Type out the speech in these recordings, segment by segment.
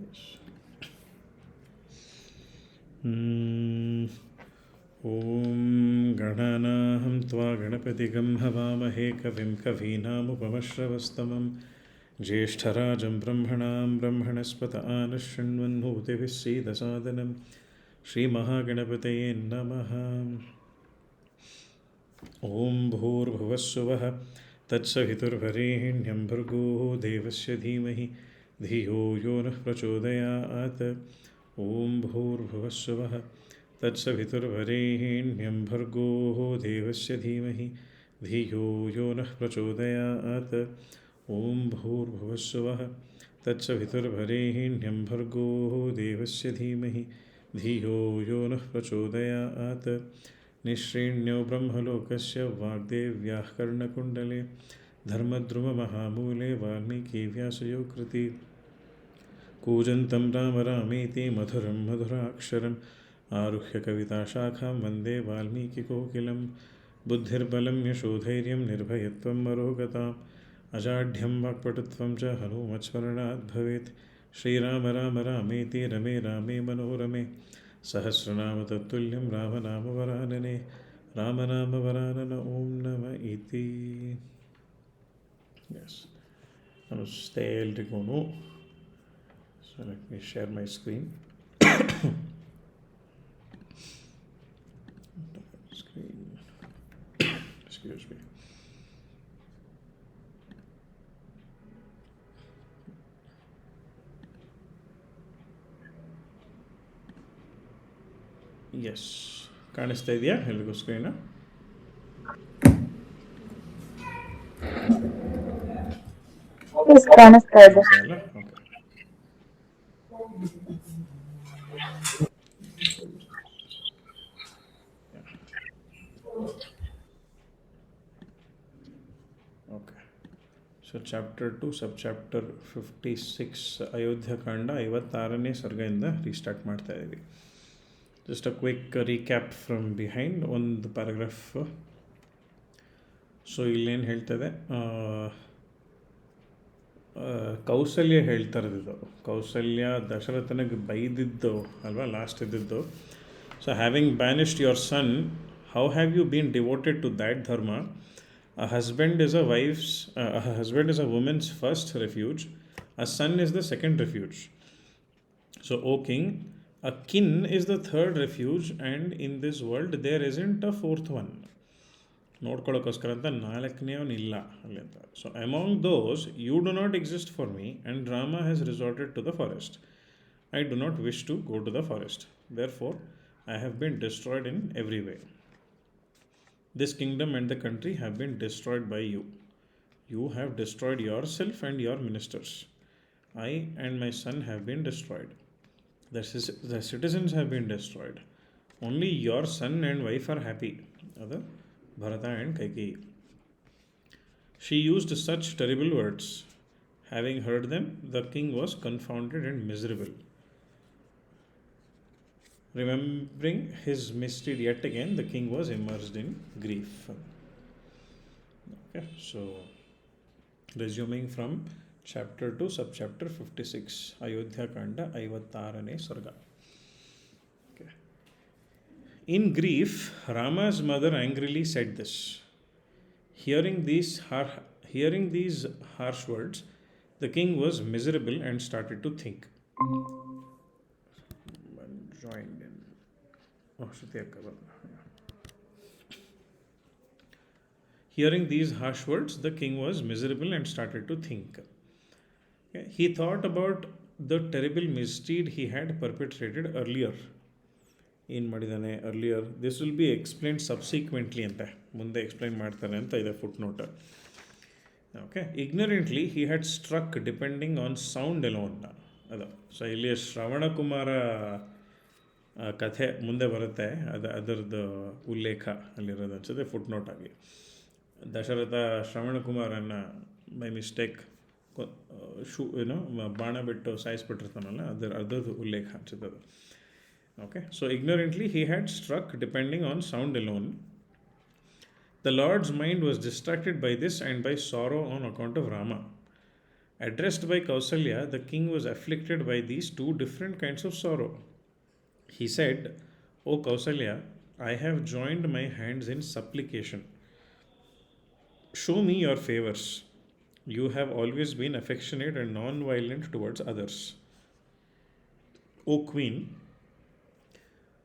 Yes. Hmm. ॐ गणानाहं त्वा गणपतिगं हवामहे कविं कवीनामुपमश्रवस्तमं ज्येष्ठराजं ब्रह्मणां ब्रह्मणस्पत आनशृण्वन्नोतिभिः सीदसादनं श्रीमहागणपतये नमः। ॐ भूर्भुवस्सुवः तत्सवितुर्वरेण्यं भर्गो देवस्य धीमहि धियो यो नः प्रचोदयात्। ॐ भूर्भुवस्सुवः तत्सवितुर्वरेण्यं भर्गो देवस्य धीमहि धियो यो नः प्रचोदयात्। ॐ भूर्भुवस्सुवः तत्सवितुर्वरेण्यं भर्गो देवस्य धीमहि धियो यो नः प्रचोदयात्। निःश्रीण्यो ब्रह्मलोकस्य वाग्देव्याः कर्णकुण्डले धर्मद्रुममहामूले वाल्मीकिव्यासयो कृति कूजन्तं राम रामेति मधुरं मधुराक्षरम् आरुह्य कविताशाखां वन्दे वाल्मीकिकोकिलं बुद्धिर्बलं यशोधैर्यं निर्भयत्वं मरोगताम् अजाढ्यं वाक्पटुत्वं च हनूमत्स्मरणात् भवेत्। श्रीराम राम रामेति रमे रामे मनोरमे सहस्रनाम तत्तुल्यं रामनामवरानने रामनामवरानन ॐ नम इति. Yes. Namaste ಎಲ್ರಿಗೂ. So let me share my screen. Screen. Excuse me. Yes, ಕಾಣಿಸ್ತಾ ಇದೆಯಾ ಎಲ್ರಿಗೂ ಸ್ಕ್ರೀನ್? ಕಾಣಿಸ್ತಾ ಇದೆ. ಅಲ್ಲ, okay. Okay. So chapter 2 sub chapter 56 Ayodhyakanda 56ನೇ ಸರ್ಗದಿಂದ ರೀಸ್ಟಾರ್ಟ್ ಮಾಡ್ತಾ ಇದ್ದೀವಿ. Just a quick recap from behind ಒಂದು ಪ್ಯಾರಾಗ್ರಾಫ್. ಸೊ ಇಲ್ಲೇನು ಹೇಳ್ತದೆ, ಕೌಸಲ್ಯ ಹೇಳ್ತಾ ಇರೋದು, ಕೌಸಲ್ಯ ದಶರಥನಿಗೆ ಬೈದಿದ್ದು ಅಲ್ವಾ ಲಾಸ್ಟ್ ಇದ್ದಿದ್ದು. So having banished your son, how have you been devoted to that dharma? A husband is a husband is a woman's first refuge. A son is the second refuge. So, O king, a kin is the third refuge, and in this world there isn't a fourth one. ನೋಡ್ಕೊಳ್ಳೋಕ್ಕೋಸ್ಕರ ಅಂತ ನಾಲ್ಕನೇವನಿಲ್ಲ ಅಲ್ಲಿ ಅಂತ. So among those you do not exist for me, and Rama has resorted to the forest. I do not wish to go to the forest. Therefore I have been destroyed in every way. This kingdom and the country have been destroyed by you. You have destroyed yourself and your ministers. I and my son have been destroyed. The citizens have been destroyed. Only your son and wife are happy. Other Bharata and Kaikeyi. She used such terrible words. Having heard them, the king was confounded and miserable. Remembering his misdeed yet again, the king was immersed in grief. Okay, so resuming from chapter 2, subchapter 56, Ayodhya Kanda, 56ನೇ Sarga. Okay. In grief, Rama's mother angrily said this. Hearing these harsh words, the king was miserable and started to think. Joined in. Hearing these harsh words, the king was miserable and started to think. Okay. He thought about the terrible misdeed he had perpetrated earlier. ಏನು ಮಾಡಿದ್ದಾನೆ earlier, this will be explain subsequently ಅಂತ ಮುಂದೆ explain ಮಾಡ್ತಾರೆ ಅಂತ ಇದೆ foot note. Okay. Ignorantly he had struck depending on sound alone. ಅದು so ಇಲ್ಲಿ ಶ್ರವಣಕುಮಾರ ಕಥೆ ಮುಂದೆ ಬರುತ್ತೆ, ಅದರದ್ದು ಉಲ್ಲೇಖ ಅಲ್ಲಿರೋದು ಅನಿಸುತ್ತೆ ಫುಟ್ ನೋಟ್ ಆಗಿ. ದಶರಥ ಶ್ರವಣಕುಮಾರನ್ನು ಬೈ ಮಿಸ್ಟೇಕ್ ಬಾಣ ಬಿಟ್ಟು ಸಾಯಿಸ್ಬಿಟ್ಟಿರ್ತಾನಲ್ಲ, ಅದರದ್ದು ಉಲ್ಲೇಖ ಅನಿಸುತ್ತೆ ಅದು. Okay, so ignorantly he had struck depending on sound alone. The Lord's mind was distracted by this and by sorrow on account of Rama. Addressed by Kausalya, the king was afflicted by these two different kinds of sorrow. He said, O Kausalya, I have joined my hands in supplication. Show me your favors. You have always been affectionate and non violent towards others. O queen,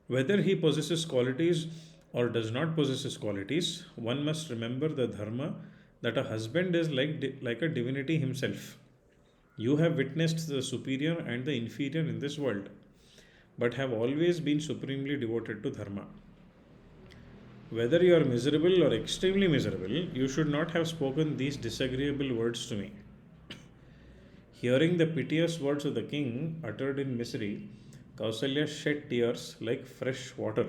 whether he possesses qualities or does not possess qualities, one must remember the dharma that a husband is like a divinity himself. You have witnessed the superior and the inferior in this world, but have always been supremely devoted to dharma. Whether you are miserable or extremely miserable, you should not have spoken these disagreeable words to me. Hearing the piteous words of the king uttered in misery, Kausalya shed tears like fresh water.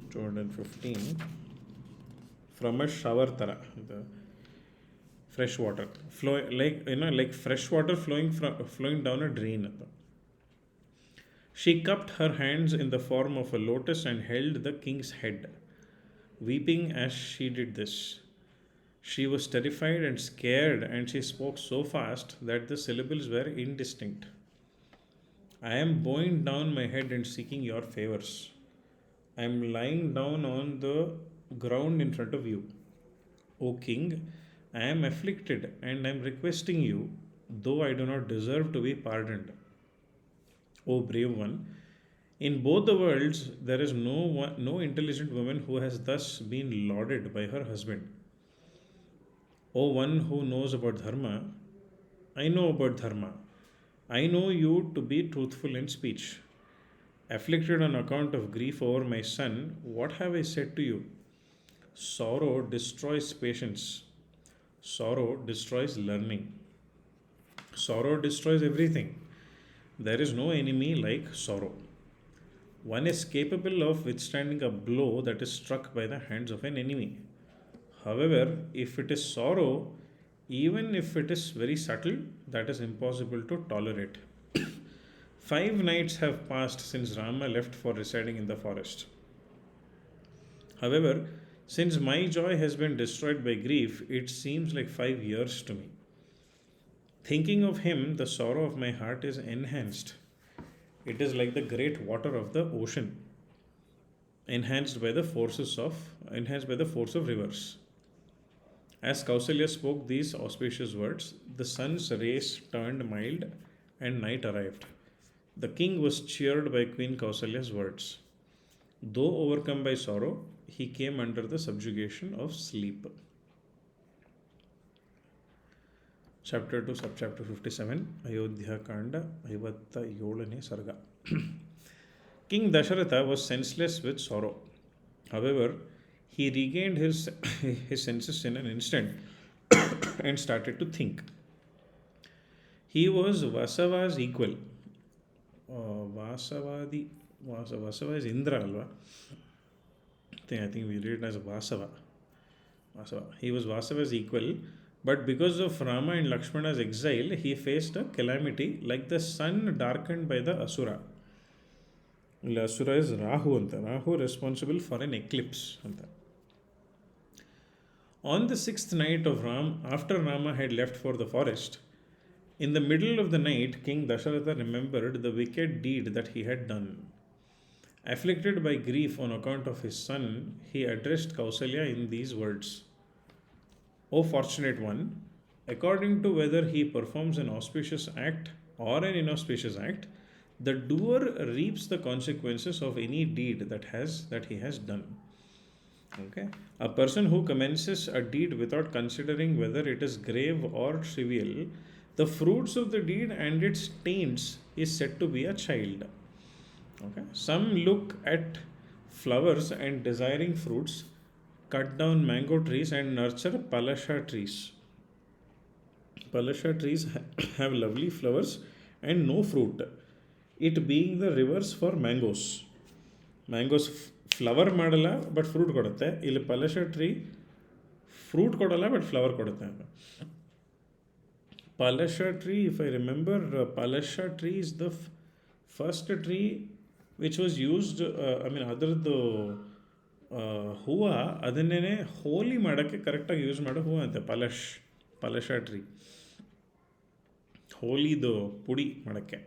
215. From a shower tara, the fresh water like fresh water flowing down a drain. She cupped her hands in the form of a lotus and held the king's head, weeping as she did this. She was terrified and scared, and she spoke so fast that the syllables were indistinct. I am bowing down my head and seeking your favors. I am lying down on the ground in front of you. O king, I am afflicted and I am requesting you, though I do not deserve to be pardoned. O brave one, in both the worlds there is no intelligent woman who has thus been lauded by her husband. O one who knows about dharma, I know about dharma. I know you to be truthful in speech. Afflicted on account of grief over my son, what have I said to you? Sorrow destroys patience. Sorrow destroys learning. Sorrow destroys everything. There is no enemy like sorrow. One is capable of withstanding a blow that is struck by the hands of an enemy. However, if it is sorrow, even if it is very subtle, that is impossible to tolerate. 5 nights have passed since Rama left for residing in the forest. However, since my joy has been destroyed by grief, it seems like 5 years to me. Thinking of him, the sorrow of my heart is enhanced. It is like the great water of the ocean, enhanced by the force of rivers. As Kausalya spoke these auspicious words, the sun's rays turned mild and night arrived. The king was cheered by Queen Kausalya's words. Though overcome by sorrow, he came under the subjugation of sleep. Chapter 2, Subchapter 57, Ayodhya Kanda, 57ನೇ Sarga. King Dasharatha was senseless with sorrow. However, he regained his senses in an instant and started to think. He was Vasava's equal. Vasava is Indra, alva? I think we read it as Vasava. He was Vasava's equal, but because of Rama and Lakshmana's exile, he faced a calamity like the sun darkened by the Asura. The Asura is Rahu anta. Rahu responsible for an eclipse anta. On the 6th night after Rama had left for the forest, in the middle of the night, King Dasharatha remembered the wicked deed that he had done. Afflicted by grief on account of his son, he addressed Kausalya in these words: O fortunate one, according to whether he performs an auspicious act or an inauspicious act, the doer reaps the consequences of any deed that he has done. Okay. A person who commences a deed without considering whether it is grave or trivial, the fruits of the deed and its taints is said to be a child. Okay. Some look at flowers and desiring fruits, cut down mango trees and nurture palasha trees. Palasha trees have lovely flowers and no fruit, it being the reverse for mangoes. Mangoes flower ಮಾಡಲ್ಲ but fruit ಕೊಡುತ್ತೆ. ಇಲ್ಲಿ ಪಲಶ tree fruit ಕೊಡಲ್ಲ but flower ಕೊಡುತ್ತೆ. Palasha tree, if I remember, Palasha tree is the first tree which was used, ಅದರದ್ದು ಹೂವು ಅದನ್ನೇ ಹೋಲಿ ಮಾಡೋಕ್ಕೆ ಕರೆಕ್ಟಾಗಿ ಯೂಸ್ ಮಾಡೋ ಹೂವು ಅಂತೆ ಪಲಶ ಟ್ರೀ. ಹೋಲಿದು ಪುಡಿ ಮಾಡೋಕ್ಕೆ.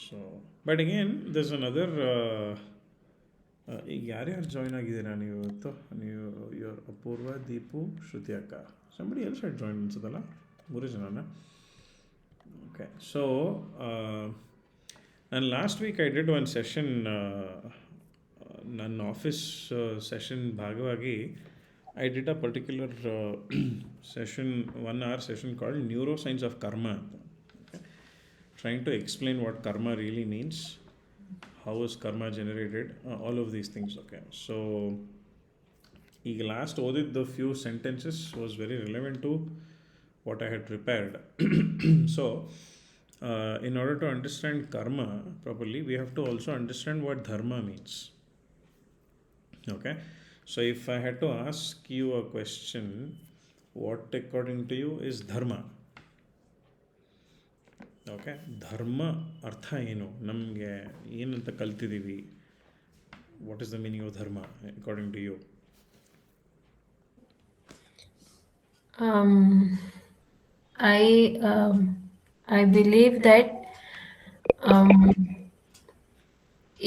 So but again this another, ಈಗ ಯಾರ್ಯಾರು ಜಾಯ್ನ್ ಆಗಿದ್ದೀರಾ ನೀವು ಇವತ್ತು? ನೀವು ಅಪೂರ್ವ, ದೀಪು, ಶ್ರುತಿ ಅಕ್ಕ, ಸಂಬಡಿ ಎಲ್ಸ್ ಹ್ಯಾಡ್ ಜಾಯ್ನ್ ಅನ್ಸೋದಲ್ಲ, 3 ಜನನ. ಓಕೆ, ಸೊ ನಾನು last week I did one session, ನನ್ನ ಆಫೀಸ್ ಸೆಷನ್ ಭಾಗವಾಗಿ I did a particular session, 1 hour session called Neuroscience of Karma. Okay? Trying to explain what karma really means, how is karma generated, all of these things. Okay, so ಈಗ last ಓದಿದ್ದ few sentences was very relevant to what I had prepared. So in order to understand karma properly, we have to also understand what dharma means. Okay, so if I had to ask you a question, what according to you is dharma? Okay, ಧರ್ಮ ಅರ್ಥ ಏನು, ನಮಗೆ ಏನಂತ ಕಲ್ತಿದ್ದೀವಿ, what is the meaning of dharma according to you? I I believe that um,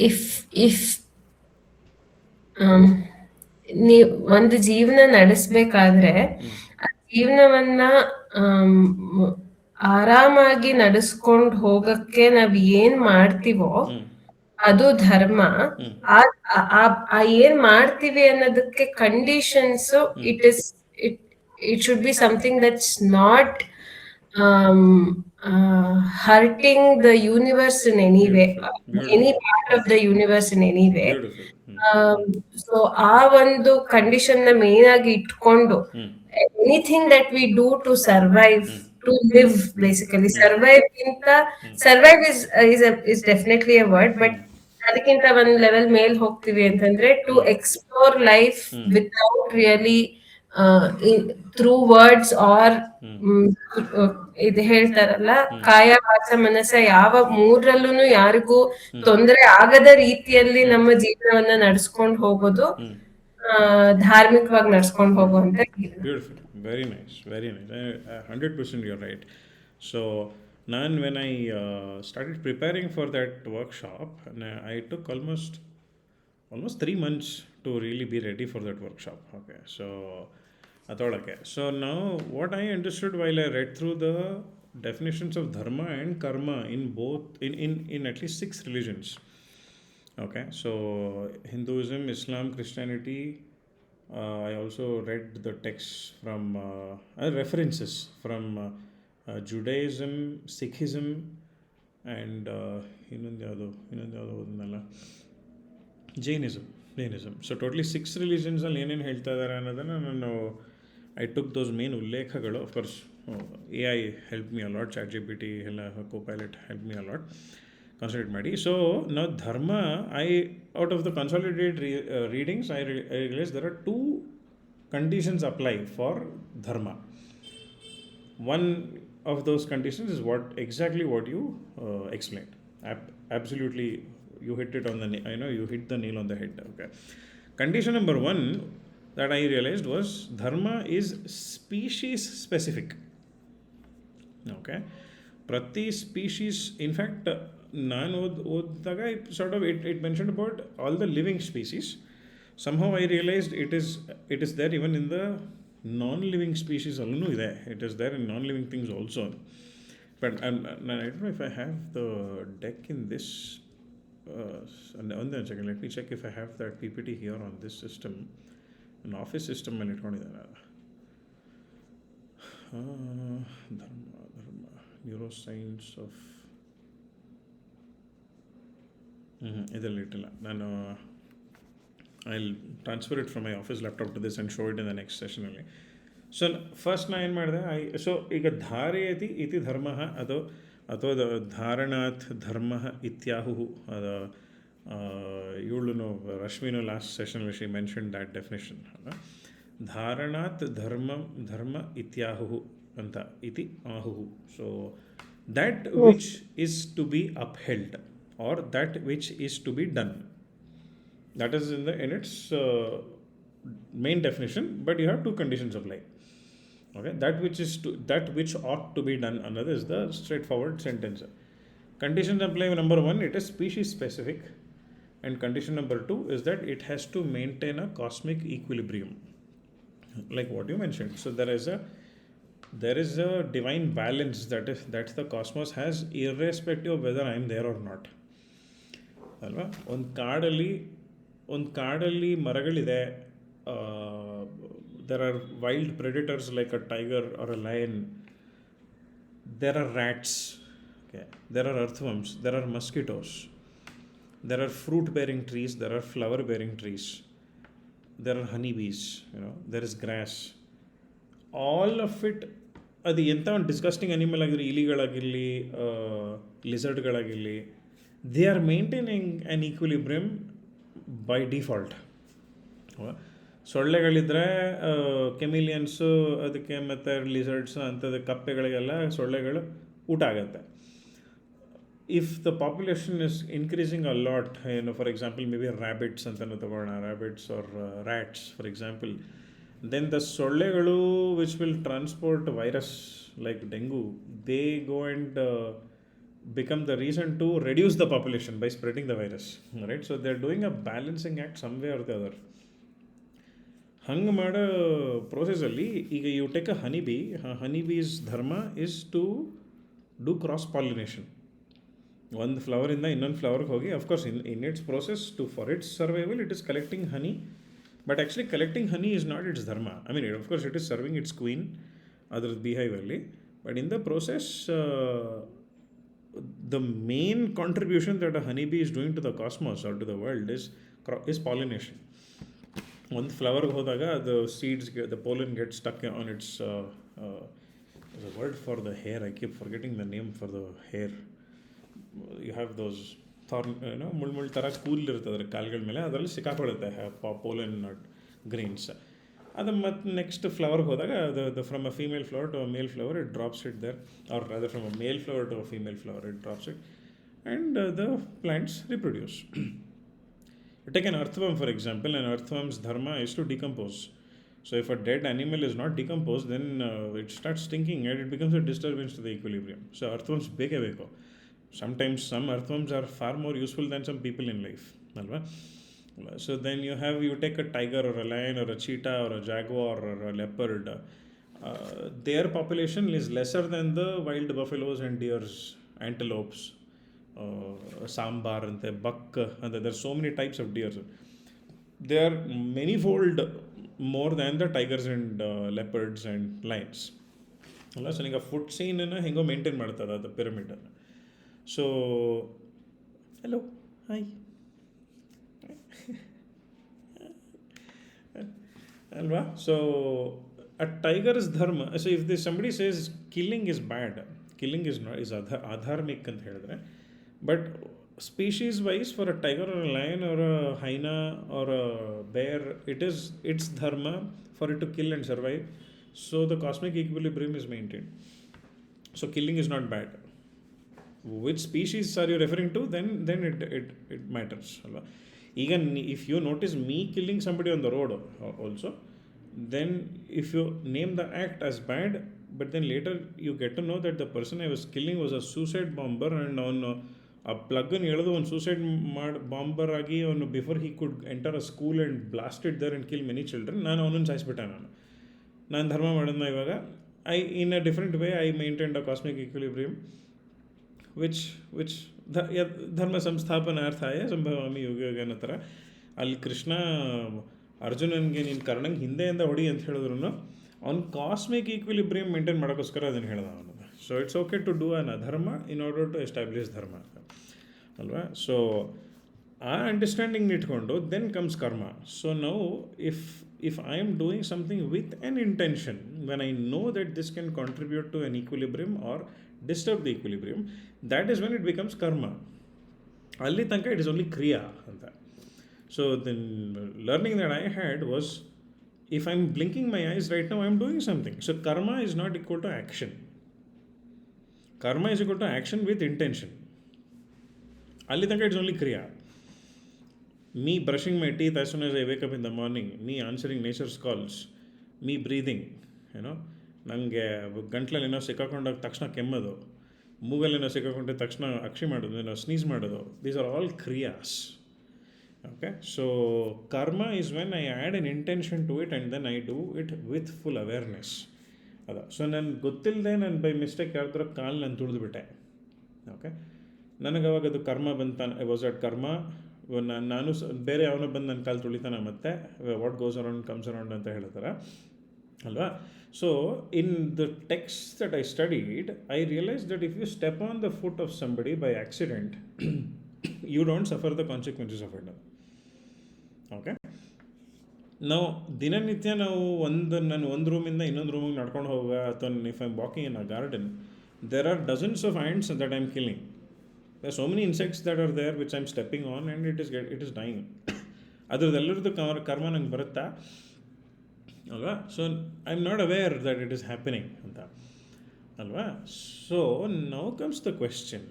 if ನೀವು ಒಂದು ಜೀವನ ನಡೆಸಬೇಕಾದ್ರೆ ಆ ಜೀವನವನ್ನ ಆರಾಮಾಗಿ ನಡೆಸ್ಕೊಂಡು ಹೋಗಕ್ಕೆ ನಾವ್ ಏನ್ ಮಾಡ್ತೀವೋ ಅದು ಧರ್ಮ. ಏನ್ ಮಾಡ್ತೀವಿ ಅನ್ನೋದಕ್ಕೆ conditions, it should be something that's not hurting the universe in any way, any part of the universe in any way. So ಆ ಒಂದು ಕಂಡೀಷನ್ ನ ಮೇನ್ ಆಗಿ ಇಟ್ಕೊಂಡು anything that we do to survive, to live, basically survive is definitely a word, but ಅದಕ್ಕಿಂತ ಒಂದ್ level ಮೇಲ್ ಹೋಗ್ತೀವಿ ಅಂತಂದ್ರೆ to explore life without really through words or ಇದು ಹೇಳ್ತಾರಲ್ಲ, ಕಾಯ ವಾಚ ಮನಸ್ಸ ಯಾವ ಮೂರಲ್ಲೂ ಯಾರಿಗೂ ತೊಂದರೆ ಆಗದ ರೀತಿಯಲ್ಲಿ ನಮ್ಮ ಜೀವನವನ್ನ ನಡ್ಸ್ಕೊಂಡು ಹೋಗೋದು, ಧಾರ್ಮಿಕವಾಗಿ ನಡ್ಸ್ಕೊಂಡು ಹೋಗುವಂತ. Beautiful, very nice, very nice. 100% you're right. So when I started preparing for that workshop, I took almost 3 months to really be ready for that workshop. Okay, so atolake. So now what I understood while I read through the definitions of dharma and karma in both, in at least 6 religions. Okay, so Hinduism, Islam, Christianity, I also read the texts from references from Judaism, Sikhism, and ಇನ್ನೊಂದು ಯಾವುದೋ ಓದನಲ್ಲ, Jainism. So totally 6 ರಿಲಿಜನ್ಸಲ್ಲಿ ಏನೇನು ಹೇಳ್ತಾ ಇದ್ದಾರೆ ಅನ್ನೋದನ್ನು ನಾನು I took those main ಉಲ್ಲೇಖಗಳು. Of course AI help ಮಿ allot, ChatGPT ಎಲ್ಲ ಕೋಪೈಲಟ್ help ಮಿ allot concentrate ಮಾಡಿ. So now dharma, out of the consolidated readings, I realized there are 2 conditions apply for dharma. One of those conditions is exactly what you explained. Absolutely, you hit it on the you hit the nail on the head. Okay, condition number 1 that I realized was dharma is species specific. Okay, prati species, in fact, ನಾನು ಓದಿದಾಗ it mentioned about all the living species. Somehow I realized it is there even in the non-living species allೂ ಇದೆ. It is there in non-living things also. But I don't know if I have the deck in this. One second, let me check if I have that PPT here on this system. An office system ಅಲ್ಲಿ ಇಟ್ಕೊಂಡಿದ್ದಾರೆ. ಧರ್ಮ ನ್ಯೂರೋಸೈನ್ಸ್ of ಇದರಲ್ಲಿ ಇಟ್ಟಿಲ್ಲ ನಾನು. I'll transfer it from my office laptop to this and show it in the next session only. So first ನಾನು ಏನು ಮಾಡಿದೆ, so ಈಗ ಧಾರಯತಿ ಇತಿ ಧರ್ಮ ಅಥವಾ ಧಾರಣಾತ್ ಧರ್ಮ ಇತ್ಯಾಹು. ಅದು ಇವಳು ರಶ್ಮಿನು ಲಾಸ್ಟ್ ಸೆಷನಲ್ಲಿ ಶಿ ಮೆನ್ಷನ್ ದ್ಯಾಟ್ ಡೆಫಿನೇಷನ್. ಧಾರಣಾತ್ ಧರ್ಮ ಇತ್ಯಾಹು ಅಂತ ಇತಿ ಆಹುಹು. So that which is to be upheld or that which is to be done. That is in its main definition, but you have 2 conditions apply. Okay, that which ought to be done, another is the straightforward sentence. Conditions apply. Number one, it is species specific, and condition number two is that it has to maintain a cosmic equilibrium, like what you mentioned. So there is a divine balance that the cosmos has, irrespective of whether I am there or not. ಅಲ್ವಾ? ಒಂದು ಕಾಡಲ್ಲಿ ಮರಗಳಿದೆ. There are wild predators like a tiger or a lion. There are rats, okay. There are earthworms, there are mosquitoes, there are fruit bearing trees, there are flower bearing trees, there are honeybees, there is grass. All of it, ಅದು ಎಂಥ ಒಂದು disgusting animal ಆಗಿರಲಿ, ಇಲಿಗಳಾಗಿರಲಿ, ಲಿಸರ್ಡ್ಗಳಾಗಿರಲಿ, they are maintaining an equilibrium by default. ಸೊಳ್ಳೆಗಳಿದ್ದರೆ chameleons ಅದಕ್ಕೆ, ಮತ್ತು lizards ಅಂಥದ್ದು, ಕಪ್ಪೆಗಳಿಗೆಲ್ಲ ಸೊಳ್ಳೆಗಳು ಊಟ ಆಗುತ್ತೆ. If the population is increasing a lot, for example maybe rabbits ಅಂತಲೂ ತಗೋಣ, rabbits or rats for example, then the ಸೊಳ್ಳೆಗಳು which will transport virus like dengue, they go and become the reason to reduce the population by spreading the virus, right? So they're doing a balancing act some way or the other. ಹಂಗೆ ಮಾಡೋ ಪ್ರೋಸೆಸಲ್ಲಿ ಈಗ you take a honeybees dharma is to do cross pollination. ಒಂದು ಫ್ಲವರಿಂದ ಇನ್ನೊಂದು ಫ್ಲವರ್ಗೆ ಹೋಗಿ, of course in its process to for its survival it is collecting honey. But actually collecting honey is not its dharma. I mean, of course, it is serving its queen, other beehive only. But in the process, the main contribution that a honeybee is doing to the cosmos or to the world is pollination. One flower hodaga, the seeds, the pollen gets stuck on its. There's a word for the hair. I keep forgetting the name for the hair. You have those ಮುಳ್ಳು ಥರ ಕೂದಲಿರ್ತದೆ ಅದ್ರ ಕಾಲ್ಗಳ ಮೇಲೆ, ಅದರಲ್ಲಿ ಸಿಕ್ಕಾಕೊಳ್ಳುತ್ತೆ pollen Green's. ಅದು ಮತ್ತು next ಫ್ಲವರ್ಗೆ ಹೋದಾಗ from a female flower to a male flower it drops it there, or rather from a male flower to a female flower it drops it, and the plants reproduce. Take an earthworm for example. An earthworm's dharma is to decompose. So if a dead animal is not decomposed, then it starts stinking and it becomes a disturbance to the equilibrium. So earthworms ಬೇಕೇ ಬೇಕು. Sometimes some earthworms are far more useful than some people in life, alva? So then you take a tiger or a lion or a cheetah or a jaguar or a leopard, their population is lesser than the wild buffaloes and deers, antelopes, sambar ante, buck ante. There are so many types of deers. They are manyfold more than the tigers and leopards and lions. So ಈಗ food ಸೀನನ್ನು ಹೆಂಗೋ maintain ಮಾಡ್ತದೆ ಅದು ಪಿರಮಿಡನ್ನು. So, hello, hi. Alva? So, a tiger's dharma. So, if somebody says killing is bad, killing is not, is adharmic ಅಂತ ಹೇಳಿದ್ರೆ, but species wise for a tiger or a lion or a hyena or a bear, it's dharma for it to kill and survive. So the cosmic equilibrium is maintained. So killing is not bad. Which species are you referring to? Then it matters. Even if you notice me killing somebody on the road also, then if you name the act as bad, but then later you get to know that the person I was killing was a suicide bomber, and on a plug-in ಹೇಳೋದು ಒಂದು suicide bomber ಆಗಿ ಅವನು before he could enter a school and blast it there and kill many children, ನಾನು ಅವನನ್ನು ಸಾಯಿಸ್ಬಿಟ್ಟೆ. ನಾನು ಧರ್ಮ ಮಾಡೋದನ್ನ ಇವಾಗ in a different way I maintained a cosmic equilibrium, which ಧರ್ಮ ಸಂಸ್ಥಾಪನಾರ್ಥಾಯ ಸಂಭವಾಮಿ ಯುಗ ಯುಗ ಅನ್ನೋ ಥರ. ಅಲ್ಲಿ ಕೃಷ್ಣ ಅರ್ಜುನನ್ಗೆ ನೀನು ಕರ್ಣಂಗೆ ಹಿಂದೆಯಿಂದ ಹೊಡಿ ಅಂತ ಹೇಳಿದ್ರು ಅವ್ನು ಕಾಸ್ಮಿಕ್ ಈಕ್ವಿಲಿಬ್ರಿಯಮ್ ಮೇಂಟೈನ್ ಮಾಡೋಕ್ಕೋಸ್ಕರ ಅದನ್ನು ಹೇಳ್ದ ಅವನು. So it's okay to do an adharma in order to establish ಧರ್ಮ ಅಲ್ವಾ. ಸೊ ಆ ಅಂಡರ್ಸ್ಟ್ಯಾಂಡಿಂಗ್ ಇಟ್ಕೊಂಡು ದೆನ್ ಕಮ್ಸ್ ಕರ್ಮ. So now if I am doing something with an intention, when I know that this can contribute to an equilibrium or disturb the equilibrium, that is when it becomes karma. Alli tanka it is only kriya anta. So the learning that I had was, if I am blinking my eyes right now, I am doing something. So karma is not equal to action. Karma is equal to action with intention. Alli tanka it is only kriya. Me brushing my teeth as soon as I wake up in the morning, me answering nature's calls, me breathing, ನನಗೆ ಗಂಟ್ಲಲ್ಲಿ ಸಿಕ್ಕಾಕೊಂಡಾಗ ತಕ್ಷಣ ಕೆಮ್ಮೋದು, ಮೂಗಲ್ಲೇನೋ ಸಿಕ್ಕಾಕೊಂಡ ತಕ್ಷಣ ಅಕ್ಷಿ ಮಾಡೋದು, ಏನೋ sneeze ಮಾಡೋದು. These are all kriyas. Okay, so karma is when I add an intention to it and then I do it with full awareness. ಅದ so ನನಗೆ ಗೊತ್ತಿಲ್ಲದೆ ನಾನು ಬೈ ಮಿಸ್ಟೇಕ್ ಯಾರ್ದಾರ ಕಾಲು ನಾನು ತುಳಿದ್ಬಿಟ್ಟೆ. ಓಕೆ, ನನಗೆ ಅವಾಗ ಅದು ಕರ್ಮ ಬಂತ. ಐ ವಾಸ್ ಅಟ್ ಕರ್ಮ. ನಾನು ಬೇರೆ ಯಾವನೋ ಬಂದು ನನ್ನ ಕಾಲು ತುಳಿತಾನೆ, ಮತ್ತೆ what goes around comes around ಅಂತ ಹೇಳ್ತಾರೆ ಅಲ್ವಾ. So in the text that I studied, I realise that if you step on the foot of somebody by accident, you don't suffer the consequences of it. Okay, ನಾವು ದಿನನಿತ್ಯ ನಾವು ನಾನು ಒಂದು ರೂಮಿಂದ ಇನ್ನೊಂದು ರೂಮಿಗೆ ನಡ್ಕೊಂಡು ಹೋಗುವ, ಅಥವಾ if I am walking in a garden, there are dozens of ants that I am killing. There are so many insects that are there which I am stepping on and it is dying. ಅದ್ರದ್ದೆಲ್ಲರದ್ದು ಕರ್ಮ ನಂಗೆ ಬರುತ್ತಾ ಅಲ್ವಾ. So I am not aware that it is happening ಅಂತ ಅಲ್ವಾ. So now comes the question,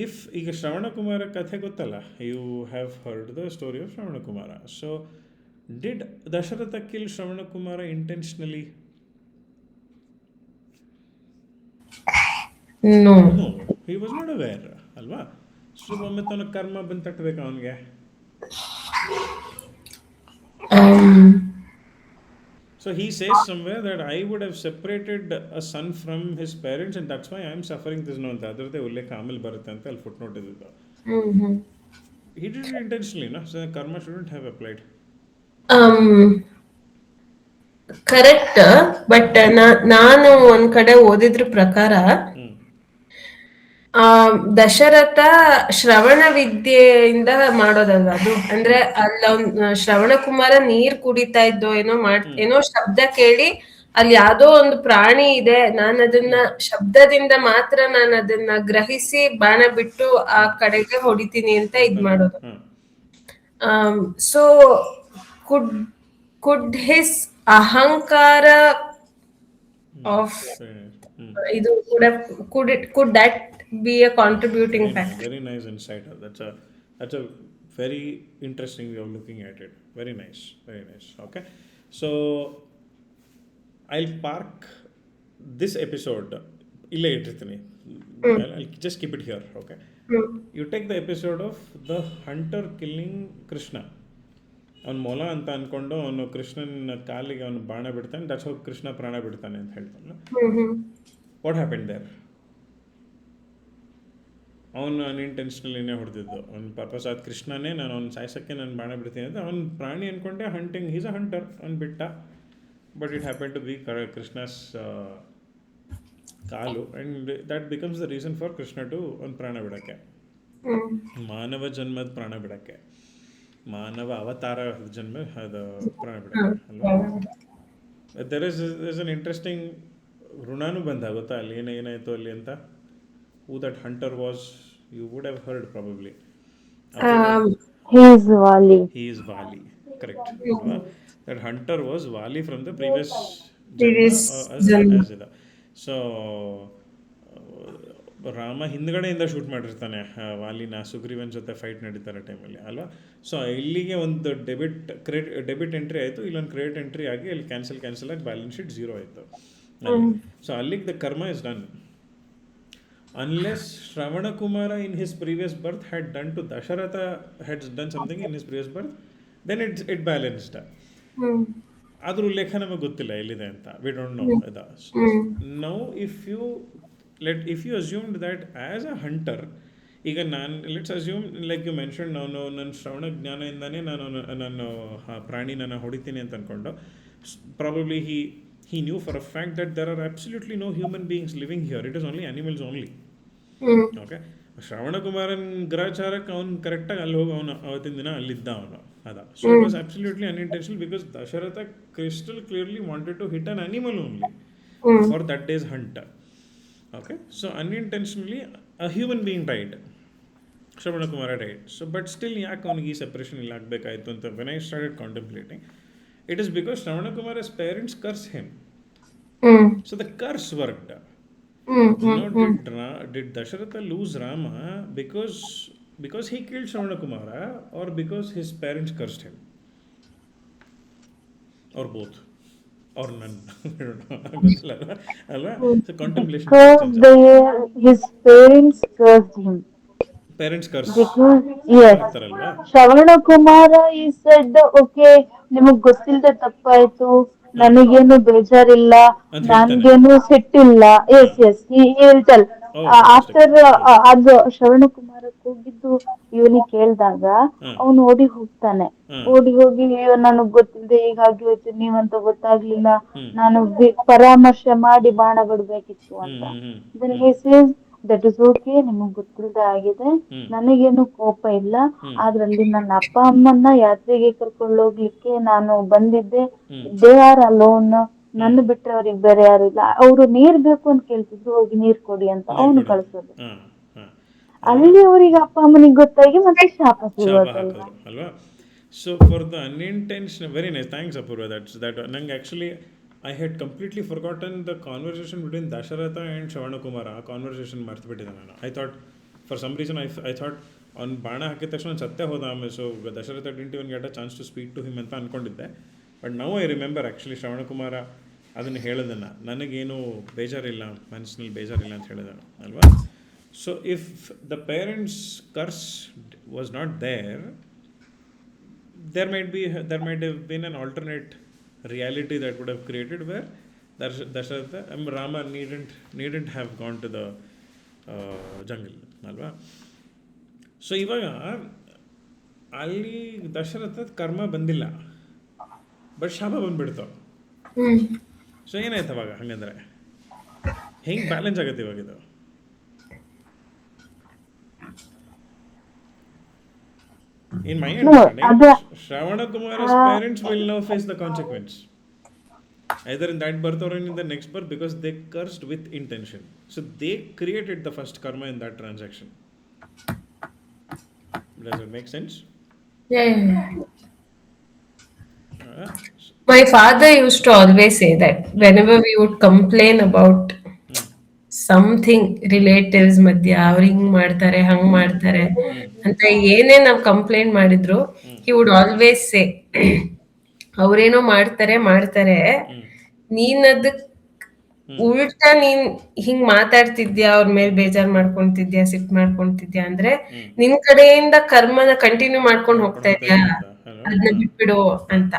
if ಈಗ ಶ್ರವಣಕುಮಾರ ಕಥೆ ಗೊತ್ತಲ್ಲ, you have heard the story of Shravanakumara. So did Dasharatha kill Shravanakumara intentionally? No, he was not aware ಅಲ್ವಾ. ಸೊ ಒಮ್ಮೆ ತನಕ ಕರ್ಮ ಬಂದು ತಟ್ಟಬೇಕು ಅವನಿಗೆ. So he says somewhere that I would have separated a son from his parents and that's why I am suffering this no ಅಂತ. ಅದರದ್ದೇ ಉಲ್ಲೇಖ ಆಮೇಲೆ ಬರುತ್ತೆ ಅಂತ ಅಲ್ಲಿ ಫುಟ್ ನೋಟ್ ಇದ್ದಿದ್ದು. He did it intentionally, no? So karma shouldn't have applied. Correct. But ನಾನು ಒಂದ್ ಕಡೆ ಓದಿದ್ರ ಪ್ರಕಾರ ದಶರಥ ಶ್ರವಣ ವಿದ್ಯೆಯಿಂದ ಮಾಡೋದಲ್ವ ಅದು. ಅಂದ್ರೆ ಶ್ರವಣಕುಮಾರ ನೀರ್ ಕುಡಿತಾ ಇದ್ದೋ ಏನೋ ಶಬ್ದ ಕೇಳಿ ಅಲ್ಲಿ ಯಾವ್ದೋ ಒಂದು ಪ್ರಾಣಿ ಇದೆ, ನಾನು ಅದನ್ನ ಶಬ್ದದಿಂದ ಮಾತ್ರ ನಾನು ಅದನ್ನ ಗ್ರಹಿಸಿ ಬಾಣ ಬಿಟ್ಟು ಆ ಕಡೆಗೆ ಹೊಡಿತೀನಿ ಅಂತ ಇದ್ ಮಾಡೋದು. ಸೊ ಕುಡ್ ಹಿಸ್ ಅಹಂಕಾರ ಆಫ್ ಇದು could that be a contributing factor? Very nice insight. That's a very interesting way of looking at it. Very nice, very nice. Okay, so I'll park this episode. ಇಲ್ಲೇ ಇಟ್ಟಿರ್ತೀನಿ. I'll just keep it here. Okay, you take the episode of the hunter killing Krishna. ಅವನು ಮೊಲ ಅಂತ ಅಂದ್ಕೊಂಡು ಅವನು ಕೃಷ್ಣನ ಕಾಲಿಗೆ ಅವನು ಬಾಣ ಬಿಡ್ತಾನೆ. ದಟ್ಸ್ ಹೌ ಕೃಷ್ಣ ಪ್ರಾಣ ಬಿಡ್ತಾನೆ ಅಂತ ಹೇಳ್ತಾನೆ. What happened there? ಅವನು ಅನ್ಇಂಟೆನ್ಷನಲಿನೇ ಹೊಡೆದಿದ್ದು. ಅವ್ನ ಪರ್ಪಸ್ ಆದ ಕೃಷ್ಣನೇ ನಾನು ಅವ್ನು ಸಾಯ್ಸೋಕ್ಕೆ ನಾನು ಬಾಣ ಬಿಡ್ತೀನಿ ಅಂತ ಅವ್ನು ಪ್ರಾಣಿ ಅಂದ್ಕೊಂಡೆ. ಹಂಟಿಂಗ್, ಹೀಸ್ ಅ ಹಂಟರ್, ಅವ್ನು ಬಿಟ್ಟ. But it happen to be Krishna's ಕಾಲು and that becomes the reason for Krishna to ಅವ್ನು ಪ್ರಾಣ ಬಿಡೋಕ್ಕೆ, ಮಾನವ ಜನ್ಮದ ಪ್ರಾಣ ಬಿಡೋಕ್ಕೆ, ಮಾನವ ಅವತಾರ ಜನ್ಮ ಅದು ಪ್ರಾಣ ಬಿಡೋಕ್ಕೆ ಅಲ್ವಾ. ದರ್ ಇಸ್ ಅನ್ ಇಂಟ್ರೆಸ್ಟಿಂಗ್ ಋಣಾನು ಬಂದ ಗೊತ್ತಾ ಅಲ್ಲಿ ಏನಾಯಿತು ಅಲ್ಲಿ ಅಂತ. Who that hunter was, you would have heard probably. He is Vali. He is Vali, correct. That hunter was Vali from the previous janma as ida. So Rama ಹಿಂದ್ಗಡೆಯಿಂದ shoot ಮಾಡಿರ್ತಾನೆ ವಾಲಿನ, ಸುಗ್ರೀವನ್ ಜೊತೆ ಫೈಟ್ ನಡೀತಾರೆ ಟೈಮಲ್ಲಿ ಅಲ್ವಾ. ಸೊ ಇಲ್ಲಿಗೆ ಒಂದು ಡೆಬಿಟ್ ಎಂಟ್ರಿ ಆಯಿತು, ಇಲ್ಲೊಂದು ಕ್ರೆಡಿಟ್ ಎಂಟ್ರಿ ಆಗಿ ಅಲ್ಲಿ ಕ್ಯಾನ್ಸಲ್ ಆಗಿ ಬ್ಯಾಲೆನ್ಸ್ ಶೀಟ್ 0 ಆಯಿತು. ಸೊ ಅಲ್ಲಿಗೆ ದ ಕರ್ಮ is done. Unless Shravanakumaara in his previous birth had done to Dasharatha, had done something in his previous birth, then it balanced. ಅದ್ರ ಉಲ್ಲೇಖ ನಮಗೆ ಗೊತ್ತಿಲ್ಲ ಎಲ್ಲಿದೆ ಅಂತ. We don't know that. Now if you assumed that as a hunter, ಈಗ let's assume like you mention, ನನ್ನ ಶ್ರವಣ ಜ್ಞಾನದಿಂದನೇ ನಾನು ಪ್ರಾಣಿನ ಹೊಡಿತೀನಿ ಅಂತ ಅಂದ್ಕೊಂಡು, probably he knew for a fact that there are absolutely no human beings living here. It is only animals only. Okay, ಶ್ರವಣಕುಮಾರನ್ ಗ್ರಹಚಾರಕ್ಕೆ ಅವನು ಕರೆಕ್ಟಾಗಿ ಅಲ್ಲಿ ಹೋಗಿ ಅವನು ಅವತ್ತಿನ ದಿನ ಅಲ್ಲಿದ್ದ ಅವನು ಅದ. So it was absolutely unintentional because Dasharatha crystal clearly wanted to hit an animal only for that day's hunt. Okay, so unintentionally a human being died. Shravanakumaara died. So but still ಯಾಕೆ ಅವನಿಗೆ ಈ ಸೆಪರೇಷನ್ ಇಲ್ಲ ಆಗಬೇಕಾಯಿತು ಅಂತ when I started contemplating, it is because Shravanakumara's parents curse him. So the curse worked. Did Dasharatha lose Rama because he killed Shravanakumara or because his parents cursed him? Or both? ಅವ್ರ ನನ್ನ ಗೊತ್ತಿಲ್ಲ ಅಲ್ವಾ ಅಲ್ವಾ. So contemplation Because questions. his parents cursed him. Parents curse Because yes, ಆಗ್ತಾರಲ್ವಾ. Shravanakumaara he said, okay, ನಿಮಗ್ ಗೊತ್ತಿಲ್ಲದೆ ತಪ್ಪಾಯ್ತು, ಹಾಂ ನನಗೇನು ಬೇಜಾರಿಲ್ಲ, ಅಂತ ಹೇಳ್ತಾನೆ. ನನ್ಗೇನು ಸಿಟ್ಟಿಲ್ಲ. ಹಾಂ. ಎಸ್ ಎಸ್ ಹೇಳ್ತಲ್. Oh fantastic. After good. ಅದು ಶ್ರವಣಕುಮಾರಕ್ಕೆ ಹೋಗಿದ್ದು ಇವನಿಗೆ ಕೇಳಿದಾಗ ಹಾಂ ಅವನು ಓಡಿ ಹೋಗ್ತಾನೆ. ಹಾಂ ಓಡಿ ಹೋಗಿ, ಅಯ್ಯೋ ನನಗ್ ಗೊತ್ತಿಲ್ಲದೆ ಹೀಗಾಗಿ ಹೋಯ್ತು, ನೀವಂತ ಗೊತ್ತಾಗ್ಲಿಲ್ಲ, ಹ್ಞೂ ನಾನು ಪರಾಮರ್ಶೆ ಮಾಡಿ ಬಾಣ ಬಿಡ್ಬೇಕಿತ್ತು ಹ್ಞೂ ಅಂತ. ಹ್ಞೂ ಹ್ಞೂ ದೆನ್ ಹ್ಞೂ he says that is okay, ನಿಮಗ್ ಗೊತ್ತಿಲ್ಲದೆ ಆಗಿದೆ, ಹ್ಞೂ ನನಗೇನು ಕೋಪ ಇಲ್ಲ. ಹ್ಞೂ ಆದ್ರಲ್ಲಿ ನನ್ನ ಅಪ್ಪ ಅಮ್ಮನ್ನ ಯಾತ್ರೆಗೆ ಕರ್ಕೊಂಡು ಹೋಗ್ಲಿಕ್ಕೆ ನಾನು ಬಂದಿದ್ದೆ. ಹ್ಞೂ ದೇ ಆರ್ ಅಲೋನ್, ಹ್ಞೂ ನನ್ನ ಬಿಟ್ರೆ ಅವ್ರಿಗೆ ಬೇರೆ ಯಾರು ಇಲ್ಲ. ಅವರು ನೀರ್ ಬೇಕು ಅಂತ ಕೇಳ್ತಿದ್ರು, ಹೋಗಿ ನೀರ್ ಕೊಡಿ ಅಂತ ನೀರು ಅವನು ಕೊಡು. ಕಳ್ಸೋದು. ಹಾಂ ಹಾಂ ಅಲ್ವಾ. ಅಲ್ಲಿ ಅವ್ರಿಗೆ ಅಪ್ಪ ಅಮ್ಮನಿಗೆ ಗೊತ್ತಾಗಿ ಮತ್ತೆ ಶಾಪ ಶಾಪ ಶುರುವಾತಲ್ವಾ. ಹಾಕಿದ್ರು ಅಲ್ವಾ. So for the unintention very nice, thanks Apoorva. That ನಂಗೆ actually I had completely forgotten the conversation between Dasharatha and Shravanakumara. ಆ ಕಾನ್ವರ್ಸೇಷನ್ ಮರ್ತುಬಿಟ್ಟಿದ್ದೆ ನಾನು. I thought for some reason I thought ಅವ್ನು ಬಾಣ ಹಾಕಿದ ತಕ್ಷಣ ಸತ್ಯ ಹೋದ ಆಮೇಲೆ. So Dasharatha didn't even get a chance to speak to him ಅಂತ ಅಂದ್ಕೊಂಡಿದ್ದೆ. But now I remember actually Shravanakumara ಅದನ್ನು ಹೇಳೋದನ್ನು, ನನಗೇನು ಬೇಜಾರಿಲ್ಲ, ಮನಸ್ಸಿನಲ್ಲಿ ಬೇಜಾರಿಲ್ಲ ಅಂತ ಹೇಳಿದ ಅಲ್ವಾ. So if the parents curse was not there might have been an alternate reality that would have created where Dasharatha, Rama needn't have gone to the jungle ಅಲ್ವಾ. ಸೊ ಇವಾಗ ಅಲ್ಲಿ ದಶರಥ ಕರ್ಮ ಬಂದಿಲ್ಲ, ಬಟ್ ಶಾಪ ಬಂದ್ಬಿಡ್ತು. ಸೊ ಏನಾಯ್ತು ಅವಾಗ? ಹಂಗಂದ್ರೆ ಹೆಂಗೆ ಬ್ಯಾಲೆನ್ಸ್ ಆಗುತ್ತೆ ಇವಾಗ ಇದು? In my No, understanding, ಅದು Shravanakumaara's parents will now face the consequence, either in that birth or in the next birth, because they cursed with intention. So they created the first karma in that transaction. Does it make sense? Yeah. Uh, My father used to always say that whenever we would complain about something relatives ಮಧ್ಯ ಅವ್ರು ಹಿಂಗ್ ಮಾಡ್ತಾರೆ ಹಂಗ್ ಮಾಡ್ತಾರೆ ಅಂತ ಏನೇ ನಾವು complaint ಮಾಡಿದ್ರು, he would always say, ಅವ್ರೇನೋ ಮಾಡ್ತಾರೆ, ನೀನ್ ಅದಕ್ ಉಲ್ಟಾ ನೀನ್ ಹಿಂಗ್ ಮಾತಾಡ್ತಿದ್ಯಾ, ಅವ್ರ ಮೇಲೆ ಬೇಜಾರ್ ಮಾಡ್ಕೊಂತಿದ್ಯಾ, ಸಿಟ್ ಮಾಡ್ಕೊಂತಿದ್ಯಾ ಅಂದ್ರೆ ನಿನ್ ಕಡೆಯಿಂದ ಕರ್ಮನ ಕಂಟಿನ್ಯೂ ಮಾಡ್ಕೊಂಡು ಹೋಗ್ತಾ ಇದ್ಯಾ, ಅದನ್ನ ಬಿಟ್ಬಿಡು ಅಂತ.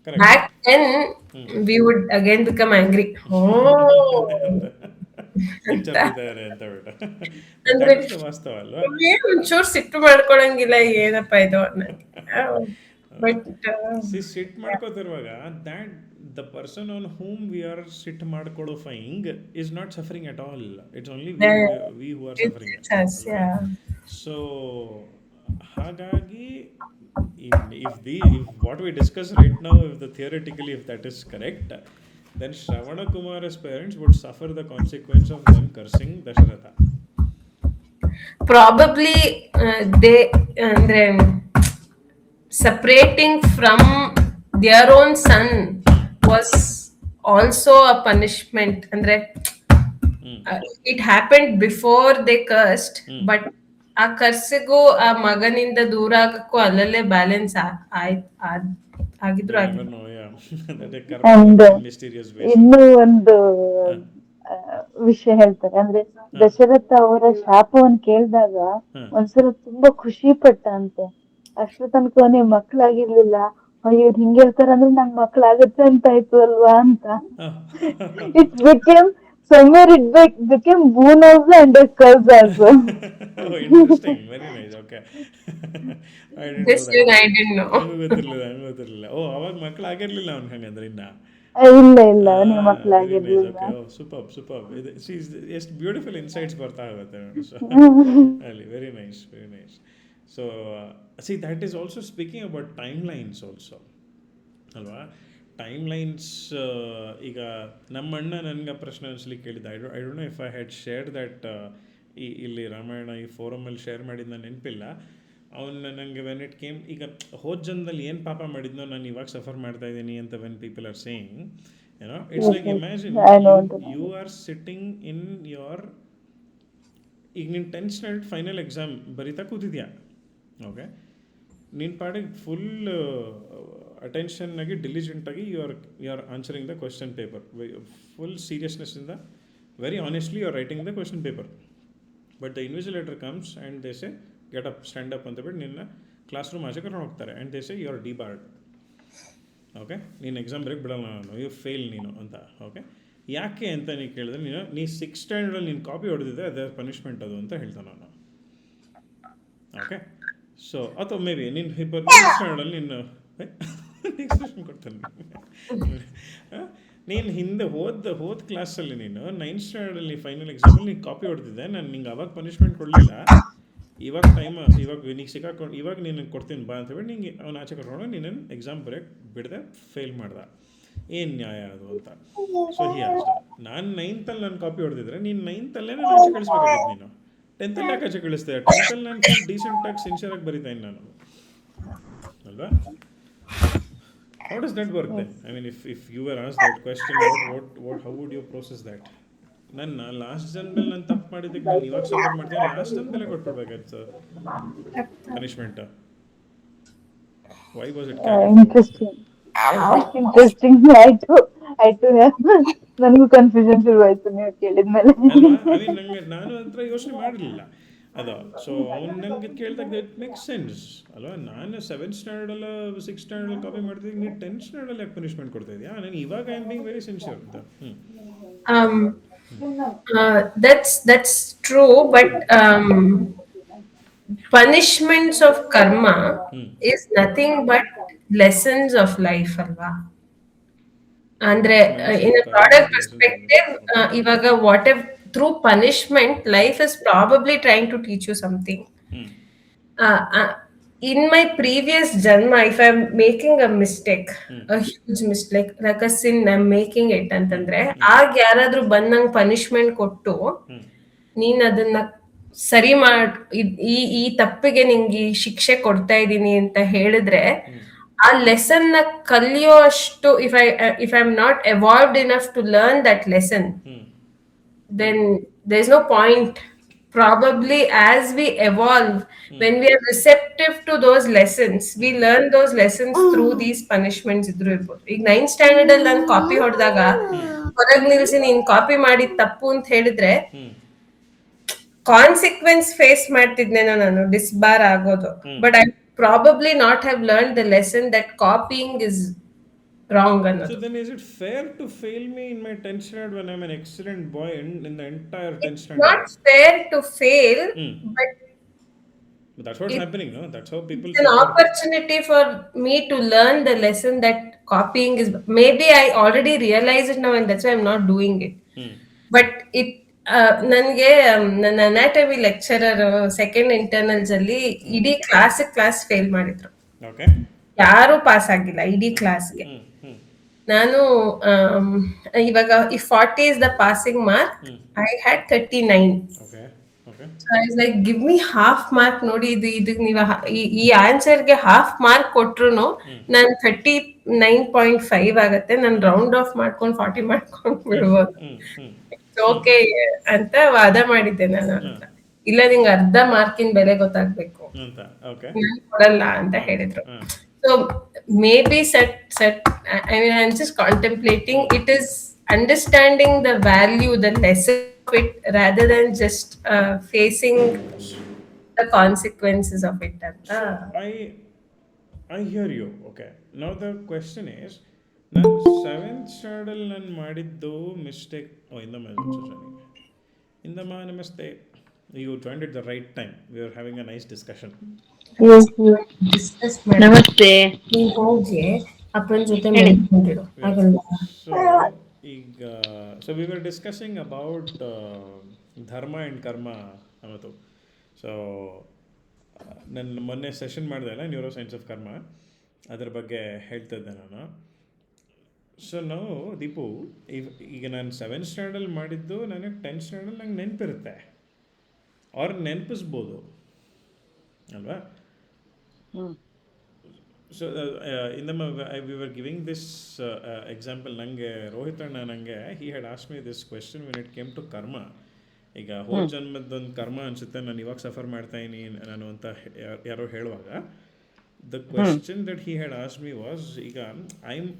correct. Back then, we would again become angry. Oh, ಕಿಚ್ಚತ್ತಿದ್ದಾರೆ ಅಂತ ಬಿಟ್ಟು. ಅಂದ್ರೆ ದಟ್ ಇಸ್ ದ ವಾಸ್ತವ ಅಲ್ವಾ. ಒಂಚೂರು ಸಿಟ್ಟು ಮಾಡ್ಕೊಳಂಗಿಲ್ಲ, ಏನಪ್ಪ ಇದು ಬಟ್ ಸಿಟ್ ಮಾಡ್ಕೋತಿರುವಾಗ that the person on whom we are ಸಿಟ್ ಮಾಡ್ಕೊಳ್ಳೋಫೈಂಗ್ is not suffering at all. It's only we who are suffering ಅಲ್ವಾ. ಸೊ ಹಾಗಾಗಿ if what we discuss right now, if the theoretically if that is correct, then Shravanakumaara's parents would suffer the consequence of them cursing Dasharatha. Probably they ಅಂದ್ರೆ separating from their own son was also a punishment. Andre it happened before they cursed, but ಆ ಕರ್ಸಿಗೂ ಆ ಮಗನಿಂದ ದೂರ ಆಗಕ್ಕೂ ಅಲ್ಲಲ್ಲೇ balance ಆಗಿದ್ರು Never ಆಗಿದ್ರು. know, yeah. That a karma And works in mysterious ways. ಇನ್ನೂ ಒಂದು ಆ, ವಿಷಯ ಹೇಳ್ತಾರೆ. ಅಂದ್ರೆ ದಶರಥ ಅವರ ಶಾಪವನ್ನು ಕೇಳಿದಾಗ ಒಂದ್ಸಲ ತುಂಬಾ ಖುಷಿ ಪಟ್ಟ ಅಂತೆ. ಅಷ್ಟು ತನಕ ಅವನಿಗೆ ಮಕ್ಳಾಗಿರ್ಲಿಲ್ಲ. ಅಯ್ಯೋ ಹಿಂಗ್ ಹೇಳ್ತಾರ ಅಂದ್ರೆ ನಂಗ್ ಮಕ್ಳಾಗತ್ತೆ ಅಂತ ಆಯ್ತು ಅಲ್ವಾ ಅಂತ. It became somewhere it became boon also and a curse also. Oh, interesting. Very nice. Okay. I didn't This know that. I didn't know. ನಂಗೂ ಗೊತ್ತಿರಲಿಲ್ಲ. ಓ ಅವಾಗ ಮಕ್ಕಳು ಆಗಿರ್ಲಿಲ್ಲ ಅವ್ನು ಹಂಗಂದ್ರೆ ಇನ್ನ. ಇಲ್ಲ ಅವನಿಗೆ ವೆರಿ ನೈಸ್. ಮಕ್ಳಾಗಿರ್ಲಿಲ್ಲ. ಓಕೆ. ಓ ಸೂಪರ್. ಎಷ್ಟು ಬ್ಯೂಟಿಫುಲ್ ಇನ್ಸೈಟ್ಸ್ ಬರ್ತಾ ಹೋಗುತ್ತೆ ನೋಡಿ. ಸೊ ಅಲ್ಲಿ very nice. So see that is also speaking about time lines also ಅಲ್ವಾ. ಟೈಮ್ ಲೈನ್ಸ್ ಈಗ ನಮ್ಮ ಅಣ್ಣ ನನಗೆ ಪ್ರಶ್ನೆ ಒಂದ್ಸಲಿ ಕೇಳಿದ್ದ. I don't know if I had share that ಇಲ್ಲಿ ರಾಮಾಯಣ ಈ ಫೋರಮಲ್ಲಿ ಶೇರ್ ಮಾಡಿದ್ದು ನಾನು ನೆನಪಿಲ್ಲ. ಅವನು ನನಗೆ ವೆನ್ ಇಟ್ ಕೇಮ್, ಈಗ ಹೋದ ಜನ್ಮದಲ್ಲಿ ಏನು ಪಾಪ ಮಾಡಿದ್ನೋ ನಾನು ಇವಾಗ ಸಫರ್ ಮಾಡ್ತಾ ಇದ್ದೀನಿ ಅಂತ ವೆನ್ ಪೀಪಲ್ ಆರ್ ಸೇಯಿಂಗ್, ಏನೋ it's like imagine you are sitting in your, ಈಗ ನೀನು 10th ಸ್ಟ್ಯಾಂಡರ್ಡ್ ಫೈನಲ್ ಎಕ್ಸಾಮ್ ಬರೀತಾ ಕೂತಿದ್ಯಾ. ಓಕೆ, ನಿನ್ನ ಪಾಡಿಗೆ ಫುಲ್ ಅಟೆನ್ಷನ್ನಾಗಿ ಡಿಲಿಜೆಂಟಾಗಿ you are answering the question paper full ಸೀರಿಯಸ್ನೆಸ್ಸಿಂದ very honestly you are writing the question paper. But the invigilator comes and they say get up stand up ಅಂತ ಬಿಟ್ಟು ನಿನ್ನ classroom ಆಚೆ ಕರ್ಕೊಂಡು ಹೋಗ್ತಾರೆ and they say you are debarred. Okay, ನೀನು exam ಬರೀಕ್ ಬಿಡಲ್ಲ ನಾನು, ಯು ಫೇಲ್ ನೀನು ಅಂತ. ಓಕೆ, ಯಾಕೆ ಅಂತ ನೀವು ಕೇಳಿದ್ರೆ ನೀ 6th ಸ್ಟ್ಯಾಂಡರ್ಡಲ್ಲಿ ನೀನು ಕಾಪಿ ಹೊಡೆದಿದ್ದೆ ಅದೇ ಪನಿಷ್ಮೆಂಟ್ ಅದು ಅಂತ ಹೇಳ್ತಾನೆ ನಾನು. ಓಕೆ, ಸೊ ಅಥವಾ ಮೇ ಬಿ ನೀನು 9th ಸ್ಟ್ಯಾಂಡರ್ಡಲ್ಲಿ ನೀನು ಎಕ್ಸ್ಪ್ರೆಷನ್ ಕೊಡ್ತಾನೆ. ನೀನು ಹಿಂದೆ ಹೋದ ಕ್ಲಾಸಲ್ಲಿ ನೀನು 9th ಸ್ಟ್ಯಾಂಡರ್ಡಲ್ಲಿ ಫೈನಲ್ ಎಕ್ಸಾಮಲ್ಲಿ ನೀನು ಕಾಪಿ ಹೊಡೆದಿದ್ದೆ, ನಾನು ನಿಂಗೆ ಅವಾಗ ಪನಿಷ್ಮೆಂಟ್ ಕೊಡಲಿಲ್ಲ. ಇವಾಗ ನೀನು ಸಿಕ್ಕಾಕೊಂಡು ಇವಾಗ ನೀನು ಕೊಡ್ತೀನಿ ಬಾ ಅಂತ ಹೇಳಿ ನಿಂಗೆ ಅವ್ನು ಆಚೆ ಕರ್ಕೊಂಡು ನೀನು ಎಕ್ಸಾಮ್ ಬರೆಯೋಕ್ಕೆ ಬಿಡದೆ ಫೇಲ್ ಮಾಡ್ದೆ. ಏನು ನ್ಯಾಯ ಅದು ಅಂತ. ಸೊ ಅಷ್ಟೇ, ನಾನು 9th ನಾನು ಕಾಪಿ ಹೊಡೆದಿದ್ರೆ ನೀನು 9th ನಾನು ಆಚೆ ಕಳಿಸ್ಬೇಕಾಗಿತ್ತು. ನೀನು 10th ಯಾಕೆ ಆಚೆ ಕಳಿಸ್ದೆ? 10th ನಾನು ಫುಲ್ ಡೀಸೆಂಟಾಗಿ ಸಿನ್ಸಿಯರಾಗಿ ಬರೀತಾಯಿನಿ ನಾನು, ಅಲ್ವಾ? How does that work then? I mean if you are asked that question, how would you process that? ನನ್ನ ಲಾಸ್ಟ್ ಜನ್ಮಲ್ಲಿ ನಾನು ತಪ್ಪು ಮಾಡಿದ್ದಕ್ಕೆ ನಾನು ಇವಾಗ ಸಪೋರ್ಟ್ ಮಾಡ್ತೀನಿ, ಲಾಸ್ಟ್ ಜನ್ಮಲ್ಲೇ ಕೊಟ್ಬಿಡ್ಬೇಕಾಯ್ತು punishment. Why was it interesting ಆಯ್ತು. ನನಗೂ ಕನ್ಫ್ಯೂಷನ್ ಶುರುವಾಯ್ತು ನೀವು ಕೇಳಿದ್ಮೇಲೆ. ಅಲ್ವಾ? ಐ ಮೀನ್ ನಾನು ಹತ್ರ ಯೋಚನೆ ಮಾಡಲಿಲ್ಲ ಅದು. ಸೊ ಅವ್ನು ನನಗೆ ಕೇಳಿದಾಗ ಇಟ್ ಮೇಕ್ಸ್ ಸೆನ್ಸ್ ಅಲ್ವಾ? ನಾನು 7th ಸ್ಟ್ಯಾಂಡರ್ಡಲ್ಲ 6th ಸ್ಟ್ಯಾಂಡರ್ಡಲ್ಲಿ ಕಾಪಿ ಮಾಡ್ತಿದ್ದೆ, ನೀನು 10th ಸ್ಟ್ಯಾಂಡರ್ಡಲ್ಲಿ ಯಾಕೆ ಪನಿಷ್ಮೆಂಟ್ ಕೊಡ್ತಾ ಇದೆಯಾ? ನಾನು ಇವಾಗ I am being very sincere ಅಂತ. That's true, but punishments of karma is nothing but lessons of life ಅಲ್ವಾ? ಅಂದ್ರೆ ಇನ್ ಅ ಬ್ರಾಡರ್ ಪರ್ಸ್ಪೆಕ್ಟಿವ್, ಇವಾಗ whatever through punishment life is probably trying to teach you something. In my previous janma, if I'm making a mistake, a huge mistake, like a sin, I'm making it ಅಂತಂದ್ರೆ ಆಗ ಯಾರಾದ್ರೂ ಬಂದ್ ನಂಗೆ punishment ಕೊಟ್ಟು ನೀನ್ ಅದನ್ನ ಸರಿ ಈ ತಪ್ಪಿಗೆ ನಿಂಗೆ ಈ ಶಿಕ್ಷೆ ಕೊಡ್ತಾ ಇದ್ದೀನಿ ಅಂತ ಹೇಳಿದ್ರೆ, ಆ ಲೆಸನ್ ನ ಕಲಿಯೋ ಅಷ್ಟು if I'm not evolved enough to learn that lesson, then there's no point. Probably as we evolve, when we are receptive to those lessons, we learn those lessons through these punishments. ಇದ್ರು ಇರ್ಬೋದು. ಈಗ 9th standard ಅಲ್ಲಿ ನಾನು copy ಹೊಡೆದಾಗ ಹೊರಗೆ ನಿಲ್ಸಿ ನೀನ್ copy ಮಾಡಿದ ತಪ್ಪು ಅಂತ ಹೇಳಿದ್ರೆ ಕಾನ್ಸಿಕ್ವೆನ್ಸ್ ಫೇಸ್ ಮಾಡ್ತಿದ್ನೇನೋ, ನಾನು ಡಿಸ್ಬಾರ್ ಆಗೋದು. But I probably not have learn the lesson that copying is wrong ಅನ್ನೋದು. So then is it fair to fail me in my 10th standard when I'm an excellent boy in the entire 10th standard? Not fair to fail, but that's what's happening, no? That's how people it's an opportunity for me to learn the lesson that copying is. Maybe I already realize it now and that's why I'm not doing it. But it ನನಗೆ ನನ್ನ anatomy lecturer second internals ಅಲ್ಲಿ ಇಡೀ class fail ಮಾಡಿದ್ರು. ಯಾರು pass ಆಗಿಲ್ಲ ಇಡೀ ಕ್ಲಾಸ್ಗೆ. ನಾನು ಇವಾಗ if 40 is the passing mark, I had 39. So I was like, give me half mark ನೋಡಿ, ಇದಕ್ಕೆ ನೀವು ಈ ಆನ್ಸರ್ಗೆ ಹಾಫ್ ಮಾರ್ಕ್ ಕೊಟ್ರು ನಾನು 39.5 ಆಗತ್ತೆ, ನಾನು ರೌಂಡ್ ಆಫ್ ಮಾಡ್ಕೊಂಡು 40 ಮಾಡ್ಕೊಂಡು ಬಿಡ್ಬೋದು, ಓಕೆ ಅಂತ ವಾದ ಮಾಡಿದ್ದೆ ನಾನು. ಇಲ್ಲ, ನಿಂಗೆ ಅರ್ಧ ಮಾರ್ಕಿನ ಬೆಲೆ ಗೊತ್ತಾಗ್ಬೇಕು, ನಾನು ಕೊಡಲ್ಲ ಅಂತ ಹೇಳಿದ್ರು. So maybe I mean, I'm just contemplating. It is understanding the value, the lesson of it, rather than just facing the consequences of it. So I hear you. Okay. Now the question is, ನಾನು 7th standard ನಾನು ಮಾಡಿದ್ದು mistake. ಇಂದಮ್ಮ ನಮಸ್ತೆ. You joined at the right time. We were having a nice discussion. ನಮಸ್ತೆ. So we were discussing about dharma and karma ಅವತ್ತು. So ನನ್ನ ಮೊನ್ನೆ session ಮಾಡಿದೆ ಅಲ್ಲ, ನ್ಯೂರೋ ಸೈನ್ಸ್ ಆಫ್ ಕರ್ಮ, ಅದ್ರ ಬಗ್ಗೆ ಹೇಳ್ತಾ ಇದ್ದೆ ನಾನು. ಸೊ ನಾವು ದೀಪು, ಈಗ ನಾನು 7th ಸ್ಟ್ಯಾಂಡರ್ಡಲ್ಲಿ ಮಾಡಿದ್ದು ನನಗೆ 10th ಸ್ಟ್ಯಾಂಡರ್ಡಲ್ಲಿ ನಂಗೆ ನೆನಪಿರುತ್ತೆ, ಅವ್ರು ನೆನಪಿಸ್ಬೋದು ಅಲ್ವಾ? So we were giving this example. ನನಗೆ ರೋಹಿತ್ ಅಣ್ಣ ನನಗೆ he had asked me this question when it came to karma. ಈಗ ಹೋದ ಜನ್ಮದೊಂದು ಕರ್ಮ ಅನಿಸುತ್ತೆ, ನಾನು ಇವಾಗ ಸಫರ್ ಮಾಡ್ತಾಯಿದ್ದೀನಿ ನಾನು ಅಂತ ಯಾರೋ ಹೇಳುವಾಗ The question that he had asked me was, ಈಗ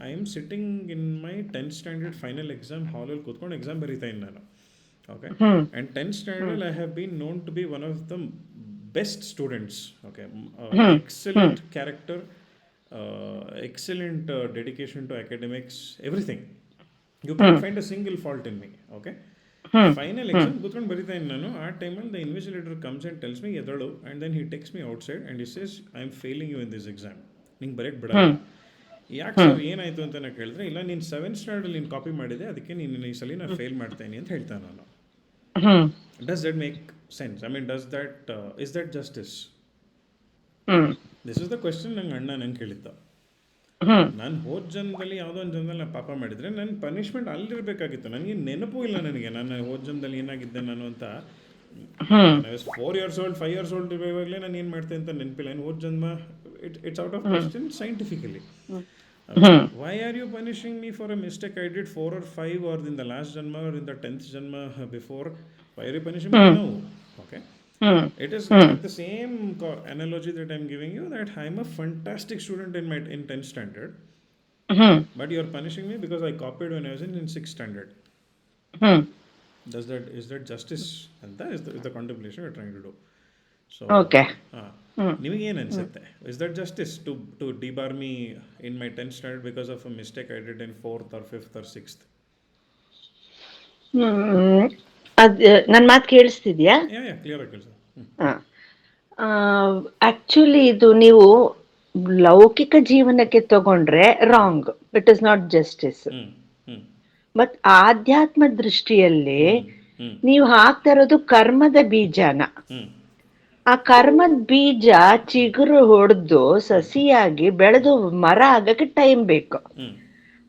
I'm sitting in my 10th standard final exam ಹಾಲಲ್ಲಿ ಕೂತ್ಕೊಂಡು ಎಕ್ಸಾಮ್ ಬರೀತಾ ಇದ್ದೀನಿ ನಾನು. Okay, and 10th standard I have been known to be one of the best students. Okay, excellent character, excellent dedication to academics, everything. You can't find a single fault in me. Okay, final exam ಕೂತ್ಕೊಂಡು ಬರೀತಾನೆ ನಾನು. ಆ ಟೈಮಲ್ಲಿ the invigilator comes and tells me ಎದಳು, and then he takes me outside and he says I am failing you in this exam, ನಿಂಗೆ ಬರೆಯೋಕ್ಕೆ ಬಿಡಲ್ಲ. ಯಾಕೆ ಸರ್ ಏನಾಯಿತು ಅಂತ ನಾನು ಕೇಳಿದ್ರೆ, ಇಲ್ಲ ನೀನು 7th ಸ್ಟ್ಯಾಂಡರ್ಡಲ್ಲಿ ನೀನು ಕಾಪಿ ಮಾಡಿದೆ, ಅದಕ್ಕೆ ನೀನು ಈ ಸಲ ನಾನು ಫೇಲ್ ಮಾಡ್ತೇನೆ ಅಂತ ಹೇಳ್ತಾನೆ ನಾನು. Does that make sense? I mean does that is that justice? This is the question ನಂಗೆ ಅಣ್ಣ ನಂಗೆ ಕೇಳಿದ್ದ. ನಾನು ಹೋದ ಜನ್ಮದಲ್ಲಿ ಯಾವುದೋ ಒಂದು ಜನ್ಮದಲ್ಲಿ ನಾನು ಪಾಪ ಮಾಡಿದರೆ ನನ್ನ ಪನಿಷ್ಮೆಂಟ್ ಅಲ್ಲಿರಬೇಕಾಗಿತ್ತು. ನನಗೆ ನೆನಪು ಇಲ್ಲ ನನಗೆ ನಾನು ಹೋದ ಜನ್ಮದಲ್ಲಿ ಏನಾಗಿದ್ದೆ ನಾನು ಅಂತ. 4 years old 5 years old ಇರುವಾಗಲೇ ನಾನು ಏನು ಮಾಡ್ತೇನೆ ಅಂತ ನೆನಪಿಲ್ಲ. ಏನು ಹೋದ ಜನ್ಮ it's out of question scientifically. Why are you punishing me for a mistake I did 4 or 5 or in the last janma or in the 10th janma before? Why are you punishing me now? Okay. It is like the same analogy that I'm giving you, that I'm a fantastic student in 10th standard, but you're punishing me because I copied when I was in 6th standard. Is that justice? And that is the contemplation we're trying to do. So Okay. ನಿಮಗೇನು ಅನ್ಸುತ್ತೆ? Is that justice to debar me in my 10th standard because of a mistake I did in 4th or 5th or 6th? ನನ್ನ ಮಾತು ಕೇಳಿಸ್ತಿದ್ಯಾ? ಯಾ clear ಆಗಿ ಕೆಲಸ. Actually ಇದು ನೀವು ಲೌಕಿಕ ಜೀವನಕ್ಕೆ ತಗೊಂಡ್ರೆ wrong, it is not justice. But ಆಧ್ಯಾತ್ಮ ದೃಷ್ಟಿಯಲ್ಲಿ ನೀವು ಹಾಕ್ತಾ ಇರೋದು ಕರ್ಮದ ಬೀಜನ. ಆ ಕರ್ಮದ ಬೀಜ ಚಿಗುರು ಹೊಡೆದು ಸಸಿಯಾಗಿ ಬೆಳೆದು ಮರ ಆಗಕ್ಕೆ ಟೈಮ್ ಬೇಕು.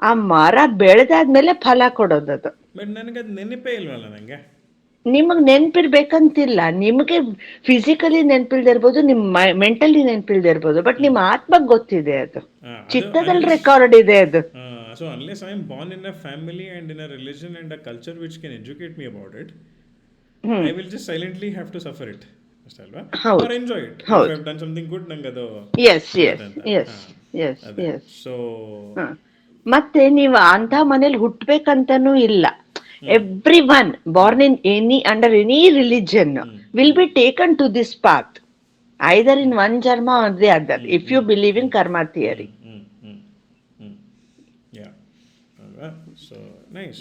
ಆ ಮರ ಬೆಳೆದಾದ್ಮೇಲೆ ಫಲ ಕೊಡೋದದು. ಬಟ್ ನನಗದು ನೆನಪೇ ಇಲ್ವಲ್ಲ ನನಗೆ. ನಿಮಗ್ ನೆನ್ಪಿರ್ಬೇಕಂತಿಲ್ಲ. ನಿಮಗೆ ಫಿಸಿಕಲಿ ನೆನ್ಪಿಲ್ದೇ ಇರ್ಬೋದು, ನಿಮ್ ಮೆಂಟಲಿ ನೆನ್ಪಿಲ್ದೇ ಇರ್ಬೋದು, ಬಟ್ ನಿಮ್ಮ ಆತ್ಮಗ್ ಗೊತ್ತಿದೆ, ಅದು ಚಿತ್ತದಲ್ಲಿ ರೆಕಾರ್ಡ್ ಇದೆ ಅದು. So unless I am born in a family and in a religion and a culture which can educate me about it, I will just silently have to suffer it, ಅಲ್ವಾ? Or enjoy it. If I have done something good, ನಂಗೆ ಅದು so ಮತ್ತೆ ನೀವು ಅಂತ ಮನೇಲಿ ಹುಟ್ಬೇಕಂತನೂ ಇಲ್ಲ. Everyone born in under any religion will be taken to this path, either in one janma or the other, if you believe in karma theory. Yeah. So nice.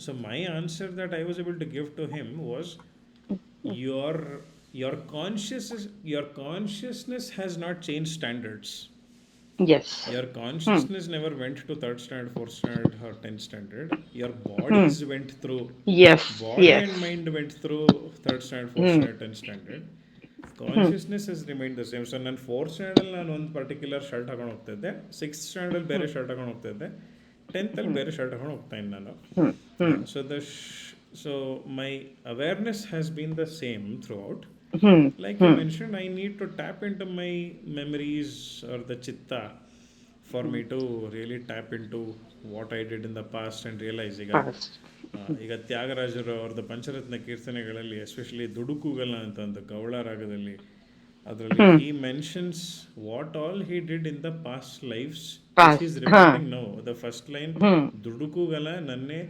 So my answer that I was able to give to him was, your consciousness has not changed standards. Yes. Your consciousness never went to 3rd standard, 4th standard or 10th standard. Your bodies went through. Body and mind went through 3rd standard, 4th standard, 10th standard. Consciousness has remained the same. So ನಾನು 4th standard ನಾನು ಒಂದು particular shirt ಹಾಕೊಂಡು ಹೋಗ್ತಿದ್ದೆ, 6th standard ಬೇರೆ shirt ಹಾಕೊಂಡು ಹೋಗ್ತಿದ್ದೆ, 10th ಅಲ್ಲಿ ಬೇರೆ ಶರ್ಟ್ ಹಾಕೊಂಡು ಹೋಗ್ತಾ ಇದ್ದೆ ನಾನು. So my awareness has been the same throughout. Like you mentioned, I need to tap into my memories or the chitta for me to really tap into what I did in the past and realize. ಈಗ ತ್ಯಾಗರಾಜರು ಅವ್ರದ್ದು Pancharatna ಕೀರ್ತನೆಗಳಲ್ಲಿ, especially ದುಡುಕುಗಲ ಅಂತ ಒಂದು ಗೌಳ ರಾಗದಲ್ಲಿ, ಅದರಲ್ಲಿ he mentions what all he did in the past lives, which he's remembering now. The first line, ದುಡುಕುಗಲ ನನ್ನೆ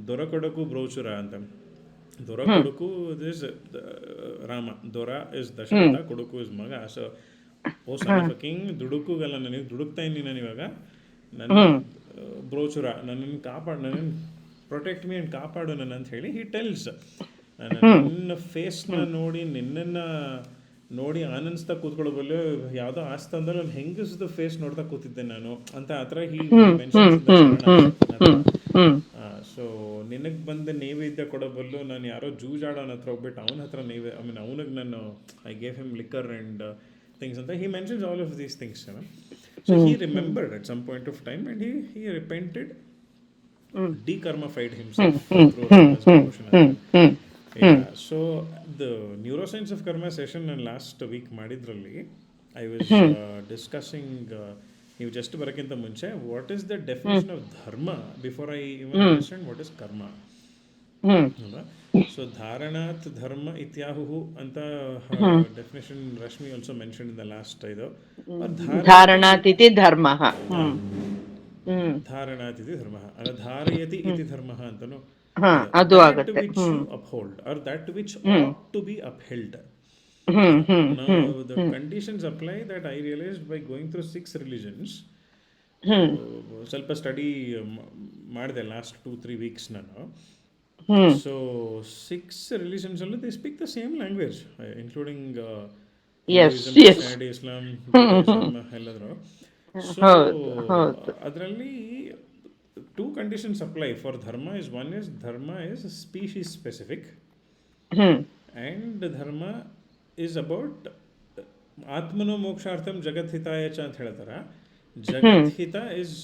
ದೊರಕೊಡಕು ಬ್ರೋಚುರ ಅಂತ. ದೊರ ಕೊಡುಕು is ರಾಮ, ದೊರ ಇಸ್ ದಶರಥ, ಕೊಡುಕು ಇಸ್ ಮಗ. So oh son of a king, ದುಡುಕುಗಲ ನನಗೆ ದುಡುಕ್ತಾ ಇದ್ದೀನಿ ನಾನು ಇವಾಗ, ನನ್ನ ಬ್ರೋಚುರ ನನ್ನನ್ನು ಕಾಪಾಡು, ನನ್ನನ್ನು ಪ್ರೊಟೆಕ್ಟ್ ಮೀ ಆ್ಯಂಡ್ ಕಾಪಾಡು ನನ್ನ ಅಂತ ಹೇಳಿ ಹಿ ಟೆಲ್ಸ್. ನಿನ್ನ ಫೇಸ್ನ ನೋಡಿ, ನಿನ್ನನ್ನು ನೋಡಿ ಆನಂದಿಸ್ತಾ ಕೂತ್ಕೊಳ್ಳೋಬಲ್ಲೆ, ಯಾವುದೋ ಆಸ್ತಂದ್ರೆ ನಾನು ಹೆಂಗಸ್ದು ಫೇಸ್ ನೋಡ್ತಾ ಕೂತಿದ್ದೆ ನಾನು ಅಂತ, ಆ ಥರ ಹಿ ಮೆನ್ಷನ್ಸ್. ಸೊ ನಿನಗೆ ಬಂದ ನೈವೇದ್ಯ ಕೊಡಬಲ್ಲು, ನಾನು ಯಾರೋ ಜೂಜಾಡೋನ ಹತ್ರ ಹೋಗ್ಬಿಟ್ಟು ಅವನ ಹತ್ರ ಅವನಿಗೆ ನಾನು I gave him liquor and things ಅಂತ. He mentions all of these things. So he remembered at some point of time and he repented, dekarmified himself through devotion. So the neuroscience of karma session ನಾನು last week ಮಾಡಿದ್ರಲ್ಲಿ I was discussing, ನೀವು just ಬರೋಕ್ಕಿಂತ ಮುಂಚೆ, what is the definition of dharma before I even understand what is karma. So Dharanat Dharma Ityahuhu anta definition Rashmi also mentioned in the last ido. Or Dharayati ಧಾರಣಾತಿಥಿ ಧರ್ಮಃ. ah, hmm Dharanat iti dharmaha. Or Dharayati hmm iti dharmaha antanu. ಹಾ ಅದು That ಆಗತ್ತೆ. which you uphold or that which hmm ought to be upheld. Hmm hmm Now hmm the hmm conditions apply that I realized by going through 6 religions. ಹ್ಮ್ ಸ್ವಲ್ಪ study ಮಾಡಿದೆ last 2-3 weeks ನಾನು. Hmm so 6 ರಿಲಿಜನ್ಸಲ್ಲೂ they speak the same language including as Hinduism, as Christianity, Islam, Judaism ಎಲ್ಲಾದರೂ. So ಹೌದು ಹೌದು. ಅದರಲ್ಲಿ 2 conditions apply for dharma. One is dharma is species specific hmm and dharma is about ಆತ್ಮನೋ ಮೋಕ್ಷಾರ್ಥಂ ಜಗದ್ಹಿತಾಯ ಚ ಅಂತ ಹೇಳ್ತಾರೆ. Hmm jagadhita is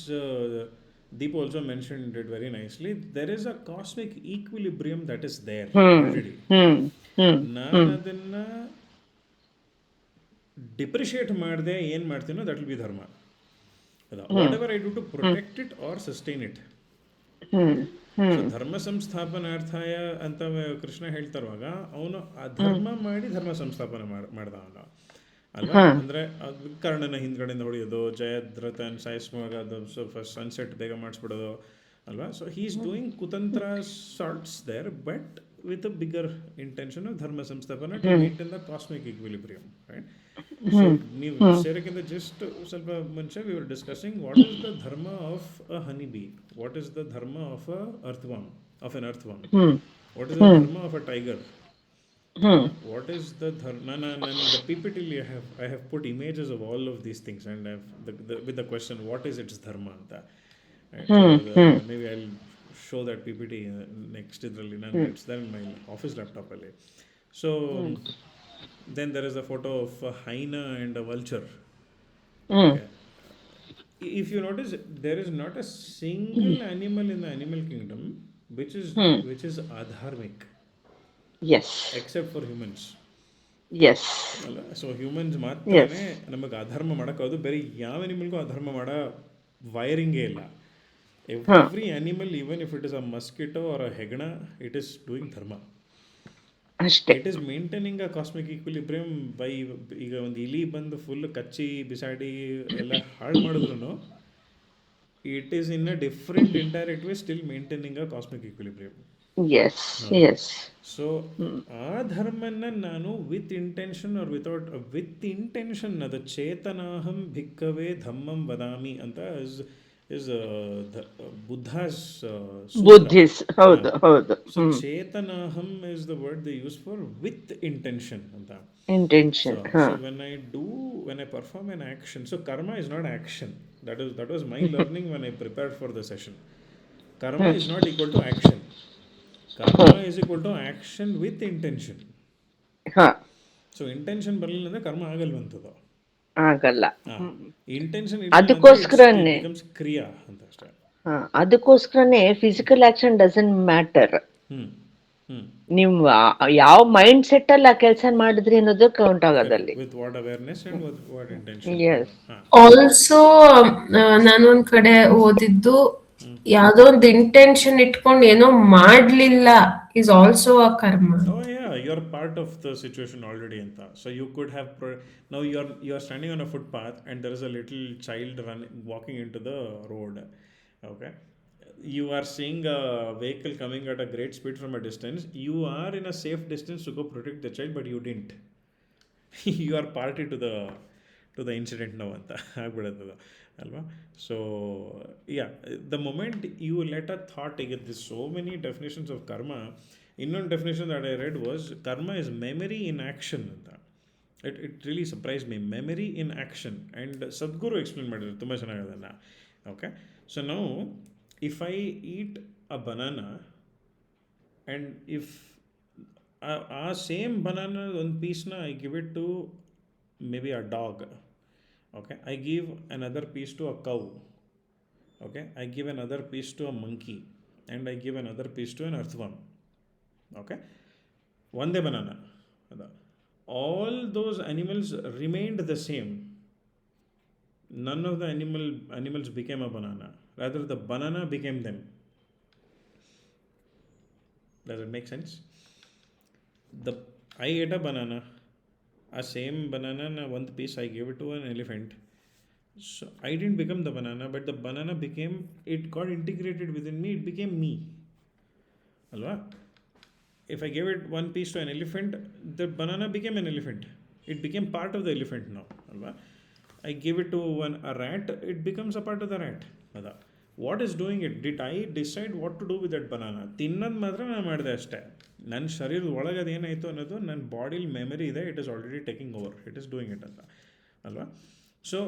Deep also mentioned it very nicely. There is a cosmic equilibrium that is there hmm already. Hmm hmm ನಾನು hmm ಅದನ್ನು depreciate ಮಾಡದೆ ಏನು ಮಾಡ್ತೀನೋ that will be dharma. Whatever hmm I do to hmm protect it or sustain it. Hmm so hmm dharma ಸಂಸ್ಥಾಪನಾರ್ಥಾಯ ಅಂತ ಕೃಷ್ಣ ಹೇಳ್ತಾರುವಾಗ ಅವನು ಆ ಹ್ಮ್ ಧರ್ಮ ಮಾಡಿ ಧರ್ಮ ಸಂಸ್ಥಾಪನೆ ಮಾಡ್ದ ಅವನು ಅಲ್ವಾ. ಹಾ ಅಂದರೆ ಅದು ಕರ್ಣನ ಹಿಂದ್ಗಡೆಯಿಂದ ಹೊಡೆಯೋದು, ಜಯದ್ರಥನ್ ಸಾಯಿಸುವಾಗ ಅದು ಸ್ವಲ್ಪ ಸನ್ಸೆಟ್ ಬೇಗ ಮಾಡಿಸ್ಬಿಡೋದು ಅಲ್ವಾ. So he is doing kutantra sorts there but with a bigger intention of dharma ಸಂಸ್ಥಾಪನೆ to hmm maintain the cosmic equilibrium, right. So hmm ನೀವು ಹ್ಮ್ ಸೇರೋಕ್ಕಿಂತ ಜಸ್ಟ್ ಸ್ವಲ್ಪ ಮುಂಚೆ we were discussing what is the dharma of a honey bee, what is the dharma of a earthworm, of an earthworm, hmm what is the hmm dharma of a tiger. Hmm What is the dharma? The PPT I have put images of all of these things and I have with the question what is its dharma anta. Right? So hmm hmm maybe I'll show that PPT next idರಲ್ಲಿ. Hmm It's there in my office laptop ಅಲ್ಲಿ. So hmm then there is a photo of a hyena and a vulture. Hmm Okay. If you notice, there is not a single animal in the animal kingdom which is hmm which is adharmic yes except for humans. Yes ಅಲ್ಲ. So humans ಮಾತ್ರನೇ yes ನಮಗೆ ಅಧರ್ಮ ಮಾಡೋಕ್ಕೋದು, ಬೇರೆ ಯಾವ ಅನಿಮಲ್ಗೂ ಅಧರ್ಮ ಮಾಡೋ ವೈರಿಂಗೇ ಇಲ್ಲ. ಹಾ every animal, even if it is a mosquito or a ಹೆಗಣ, ಇಟ್ ಈಸ್ ಡೂಯಿಂಗ್ ಧರ್ಮ. ಅಷ್ಟೇ. It is maintaining a cosmic equilibrium by. ಈಗ ಒಂದು ಇಲಿ ಬಂದು ಫುಲ್ ಕಚ್ಚಿ ಬಿಸಾಡಿ ಎಲ್ಲ ಹಾಳು ಮಾಡಿದ್ರು it is in a different indirect way still maintaining a cosmic equilibrium. Yes ಹೌದಾ. ಎಸ್ ಸೊ ಆ ಧರ್ಮನ ನಾನು with intention or without with intention ಅದು ಚೇತನಾಹಂ ಭಿಕ್ಕವೇ ಧಮ್ಮಂ ವದಾಮಿ ಅಂತ ಇಸ್ ಬುದ್ಧಾಸ್ ಸೂತ್ರ. ಬುದ್ಧಿಸ್ ಹೌದು ಹೌದು. ಸೊ ಹ್ಮ್ ಚೇತನಾಹಂ is the word they use for with intention ಅಂತ. So, intention. ಹಾ so when I perform an action, so karma is not action. That was my learning when I prepared for the session. Karma hmm is not equal to action. Karma hmm is equal to action with intention. ಹಾ so intention ಬರಲಿಲ್ಲ ಅಂದರೆ ಕರ್ಮ ಆಗಲ್ವಂಥದ್ದು. ಆಗಲ್ಲ. ಹಾಂ, ಹ್ಮ್ intention ಇರಲಿಲ್ಲ ಅಂದರೆ it ಅದಕ್ಕೋಸ್ಕರನೇ becomes ಕ್ರಿಯಾ ಅಂತ ಅಷ್ಟೇ. ಅದಕ್ಕೋಸ್ಕರನೇ ಫಿಸಿಕಲ್ ಆಕ್ಷನ್ ಡಸಂಟ್ ಮ್ಯಾಟರ್. ಹ್ಞೂ ಹ್ಞೂ ನೀವು ಯಾವ ಮೈಂಡ್ ಸೆಟ್ ಅಲ್ಲಿ ಆ ಕೆಲಸ ಮಾಡಿದ್ರಿ ಅನ್ನೋದು ಕೌಂಟ್ ಕರೆಕ್ಟ್. ಆಗೋದಲ್ಲಿ. With what awareness and with what intention. Yes. ಹಾಂ. ಆಲ್ಸೋ ನಾನೊಂದ್ ಕಡೆ ಓದಿದ್ದು, ಯಾವ್ದೋ ಒಂದು ಇಂಟೆನ್ಷನ್ ಇಟ್ಕೊಂಡು ಏನೋ ಮಾಡ್ಲಿಲ್ಲ ಇಸ್ ಆಲ್ಸೋ ಅ ಕರ್ಮ. Oh yeah, you're part of the situation already anta. So you could have now you're standing on a footpath and there is a little child walking into the road. Okay. You are seeing a vehicle coming at a great speed from a distance. You are in a safe distance to go protect the child, but you didn't. You are party to the incident now ಅಂತ ಆಗ್ಬಿಡುತ್ತದು ಅಲ್ವಾ. So yeah, the moment you let a thought, ಈಗ this so many definitions of karma. ಇನ್ನೊಂದು definition that I read was karma is memory in action ಅಂತ. It really surprise me, memory in action. And Sadhguru explain ಮಾಡಿದ್ರು ತುಂಬ ಚೆನ್ನಾಗಿ ಅದನ್ನು. Okay. So ನಾವು if I eat a banana and if ಆ same banana ಒಂದು ಪೀಸ್ನ I give it to maybe a dog. Okay, I give another piece to a cow. Okay, I give another piece to a monkey, and I give another piece to an earthworm. Okay, one day banana. All those animals remained the same. None of the animals became a banana. Rather, the banana became them. Does it make sense? The I ate a banana. A same banana, one piece I gave it to an elephant. So I didn't become the banana, but the banana became, it got integrated within me, it became me. Alva? If I gave it one piece to an elephant, the banana became an elephant. It became part of the elephant now. Alva? I give it to a rat, it becomes a part of the rat. Ada. What is doing it? Did I decide what to do with that banana? ತಿನ್ನೋದು ಮಾತ್ರ ನಾನು ಮಾಡಿದೆ ಅಷ್ಟೇ. ನನ್ನ ಶರೀರದ ಒಳಗೆ ಅದೇನಾಯಿತು ಅನ್ನೋದು ನನ್ನ ಬಾಡಿಲಿ ಮೆಮರಿ ಇದೆ, it is already taking over, it is doing it ಅಂತ ಅಲ್ವಾ. ಸೊ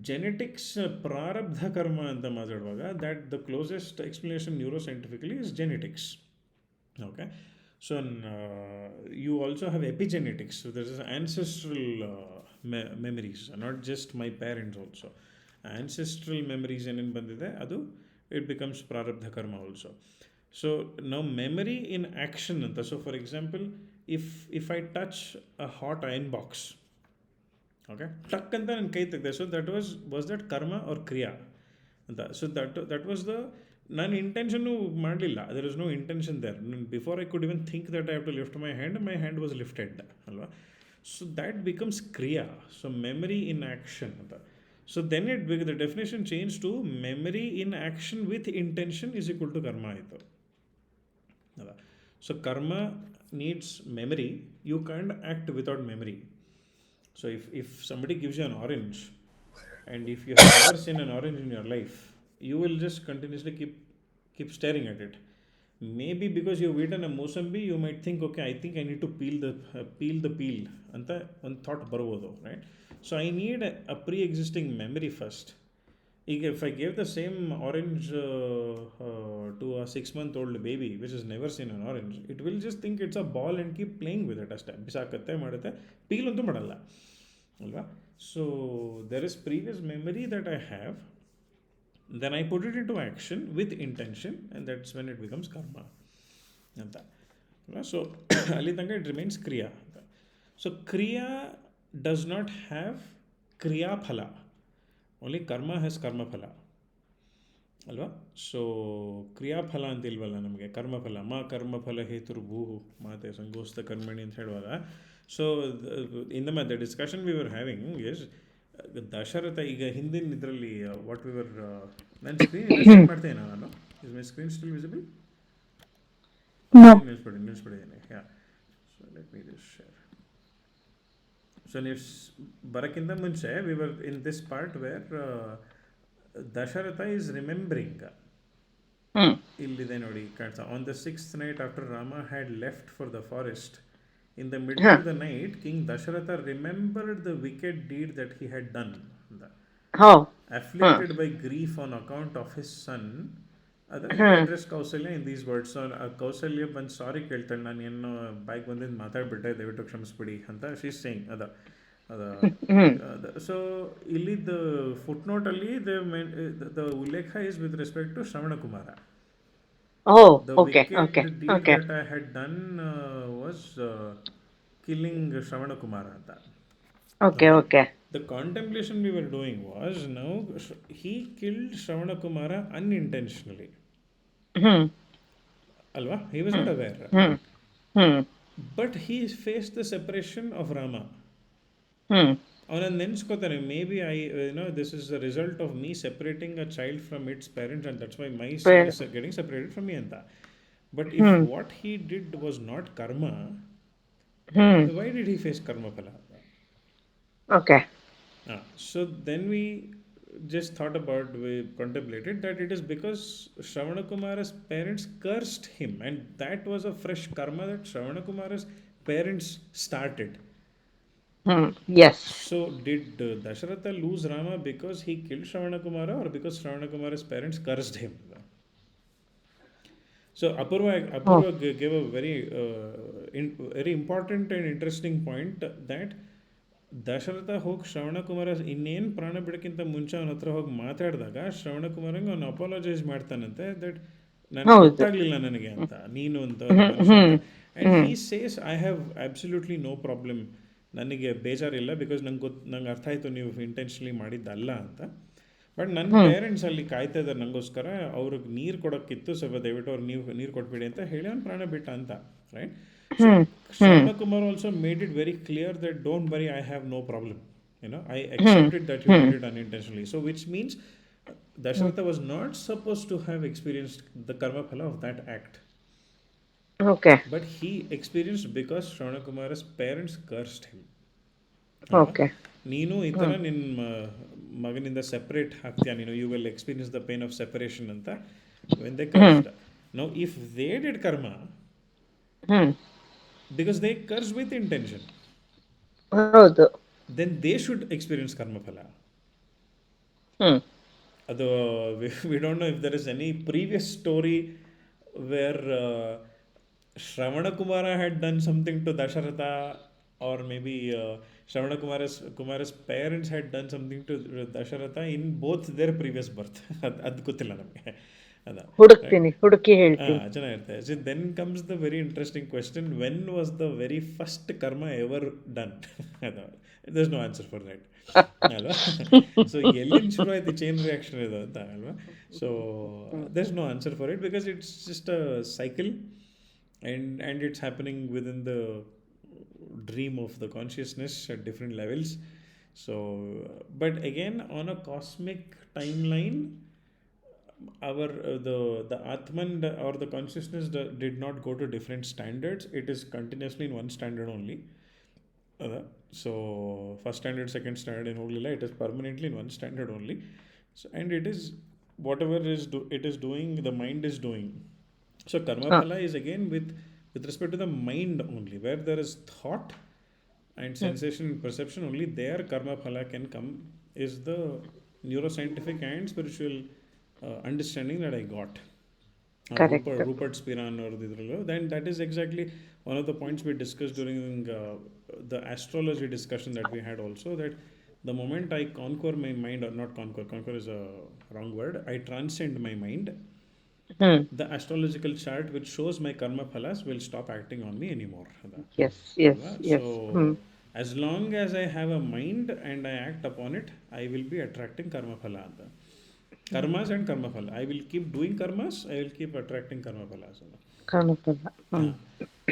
ಜೆನೆಟಿಕ್ಸ್ ಪ್ರಾರಬ್ಧ ಕರ್ಮ ಅಂತ ಮಾತಾಡುವಾಗ that the closest explanation neuroscientifically is genetics. Okay, so you also have epigenetics. So there is ancestral memories, not just my parents also. Ancestral memories ಏನೇನು ಬಂದಿದೆ ಅದು it becomes prarabdha karma also. So now memory in action ಅಂತ. So for example, if I touch a hot iron box, okay, ಟಕ್ ಅಂತ ನನ್ನ ಕೈ ತೆಗೆದೆ, so that was that karma or kriya ಅಂತ. ಸೊ ದಟ್ ವಾಸ್ ದ, ನಾನು ಇಂಟೆನ್ಷನ್ನು ಮಾಡಲಿಲ್ಲ, there is no intention there. Before I could even think that I have to lift my hand was lifted ಅಲ್ವಾ. So that becomes kriya. So memory in action ಅಂತ. So then the definition change to memory in action with intention is equal to karma ಆಯಿತು ಅಲ್ಲ. So karma needs memory, you can act without memory. So if somebody gives you an orange, and if you have never seen an orange in your life, you will just continuously keep staring at it. Maybe because you've eaten a mosambi, you might think, okay, I think I need to peel the peel anta one thought barbodu, right? So I need a pre-existing memory first. If I gave the same orange to a 6-month-old baby which has never seen an orange, it will just think it's a ball and keep playing with it ಅಷ್ಟೇ. ಬಿಸಾಕತ್ತೆ ಮಾಡುತ್ತೆ, peel ಅಂತೂ ಮಾಡಲ್ಲ ಅಲ್ವಾ. So there is previous memory that I have, then I put it into action with intention, and that's when it becomes karma ಅಂತ. So ಅಲ್ಲಿ ತನಕ it remains ಕ್ರಿಯಾ ಅಂತ. ಸೊ ಕ್ರಿಯಾ ಡಸ್ ನಾಟ್ ಹ್ಯಾವ್ ಕ್ರಿಯಾಫಲ, ಓನ್ಲಿ ಕರ್ಮ ಹ್ಯಾಸ್ ಕರ್ಮಫಲ ಅಲ್ವಾ. So ಕ್ರಿಯಾಫಲ ಅಂತ ಇಲ್ವಲ್ಲ ನಮಗೆ, ಕರ್ಮಫಲ. ಕರ್ಮಫಲ ಹೇತುರ್ಭೂ ಮಾತೆ ಸಂಗೋಸ್ತ ಕರ್ಮಣಿ ಅಂತ ಹೇಳುವಾಗ, so in the discussion we were having is Dasharatha. ಈಗ ಹಿಂದಿನ ಇದರಲ್ಲಿ ವಾಟ್ ವಿ ವರ್, ನನ್ನ ಸ್ಕ್ರೀನ್ ಮಾಡ್ತೇನೆ ನಾನು. Is my screen still visible? ನಿಲ್ಲಿಸ್ಬಿಟ್ಟಿದ್ದೀನಿ. Yeah, so let me just share. So ನೀವು ಬರೋಕ್ಕಿಂತ ಮುಂಚೆ we were in this part where Dasharatha is remembering. ಇಲ್ಲಿದೆ ನೋಡಿ, ಕಾಣ್ತಾ. ಆನ್ ದ 6th night after Rama had left for the forest, in the middle of the night, King Dasharatha remembered the wicked deed that he had done. Afflicted by grief on account of his son, address Kausalya in these words. So Kausalya ಬಂದು ಸಾರಿ ಕೇಳ್ತಾಳೆ, ನಾನು ಏನೋ bike ಬಂದಿದ್ದು ಮಾತಾಡ್ಬಿಟ್ಟೆ, ದಯವಿಟ್ಟು ಕ್ಷಮಿಸ್ಬಿಡಿ ಅಂತ she's saying. So ಇಲ್ಲಿ the ಫುಟ್ನೋಟಲ್ಲಿ ದ ಉಲ್ಲೇಖ is with respect to Shravanakumara. The wicked deed that I had done was killing Shravanakumaara. Okay. The contemplation we were doing was, now he killed Shravanakumaara unintentionally. Alva? He was not aware. But he faced the separation of Rama. ಅವನನ್ನು ನೆನೆಸ್ಕೋತಾನೆ, maybe this is the result of me separating a child from its parents, and that's why my son is getting separated from me ಅಂತ. But if what he did was not karma, why did he face karmaphala? Okay. So then we just thought about, we contemplated that it is because Shravanakumara's parents cursed him, and that was a fresh karma that Shravanakumara's parents started. Yes. So did Dasharatha lose Rama because he killed Shravanakumara, or because Shravanakumara's parents cursed him? So Apurva gave a very important and interesting point, that Dasharatha ಹೋಗಿ ಶ್ರವಣಕುಮಾರ ಇನ್ನೇನು ಪ್ರಾಣ ಬಿಡೋಕ್ಕಿಂತ ಮುಂಚೆ ಅವನ ಹತ್ರ ಹೋಗಿ ಮಾತಾಡಿದಾಗ ಶ್ರವಣಕುಮಾರಂಗೆ ಅವನು apologise ಮಾಡ್ತಾನಂತೆ, that ನನಗೆ ಗೊತ್ತಾಗಲಿಲ್ಲ ನನಗೆ ಅಂತ, ನೀನು ಅಂತ ಮನುಷ್ಯ. And he says, I have absolutely no problem, ನನಗೆ ಬೇಜಾರಿಲ್ಲ, ಬಿಕಾಸ್ ನಂಗೆ ಅರ್ಥ ಆಯಿತು ನೀವು ಇಂಟೆನ್ಷನಲಿ ಮಾಡಿದ್ದಲ್ಲ ಅಂತ. ಬಟ್ ನನ್ನ ಪೇರೆಂಟ್ಸ್ ಅಲ್ಲಿ ಕಾಯ್ತಾ ಇದ್ದಾರೆ ನನಗೋಸ್ಕರ, ಅವ್ರಿಗೆ ನೀರು ಕೊಡೋಕ್ಕಿತ್ತು, ಸ್ವಲ್ಪ ದಯವಿಟ್ಟು ಅವ್ರಿಗೆ ನೀರು ಕೊಟ್ಬಿಡಿ ಅಂತ ಹೇಳಿ ಅವ್ನು ಪ್ರಾಣ ಬಿಟ್ಟ ಅಂತ, right? So Shravanakumar also made it very clear that don't worry, I have no problem, I accepted that you did it unintentionally. So which means Dasharatha was not supposed to have experienced the Karmaphala of that act. Okay. But he experienced because Shravanakumara's parents cursed him. ಅಲ್ವಾ? Okay. ನೀನು ಈ ಥರ ನಿನ್ನ ಮಗನಿಂದ separate ಆಗ್ತೀಯ, ನೀನು you will experience the pain of separation ಅಂತ when they cursed. Now if they did karma, because they curse with intention, ಹೌದು. then they should experience karmaphala. ಅದು we don't know if there is any previous story where Shravanakumara had done something to Dasharatha, or maybe Shravanakumara's parents had done something to Dasharatha in both their previous birth. ಅದು ಗೊತ್ತಿಲ್ಲ ನಮಗೆ. ಹುಡುಕಿ ಹೇಳ್ತೀನಿ. ಚೆನ್ನಾಗಿರುತ್ತೆ. So then comes the very interesting question, when was the very first karma ever done? There's no answer for that. ಅಲ್ವಾ? So ಎಲ್ಲಿಂದ ಶುರು ಆಯ್ತು ಚೈನ್ ರಿಯಾಕ್ಷನ್ ಇದು ಅಂತ, ಅಲ್ವಾ? So there's no answer for it because it's just a cycle, and it's happening within the dream of the consciousness at different levels. So but again, on a cosmic timeline, our the Atman or the consciousness did not go to different standards. It is continuously in one standard only. So first standard, second standard in Hoglila, it is permanently in one standard only. So, and it is whatever it is doing, the mind is doing. So Karmaphala is again with respect to the mind only, where there is thought and sensation and perception only, there Karmaphala can come, is the neuroscientific and spiritual understanding that I got. Rupert Spiran or then that is exactly one of the points we discussed during the astrology discussion that we had also, that the moment I conquer my mind, or not conquer is a wrong word, I transcend my mind, the astrological chart which shows my karma phalas will stop acting on me anymore. Yes. So as long as I have a mind and I act upon it, I will be attracting karma phala. Karmas and karma phala. I will keep doing karmas, I will keep attracting karma phalas.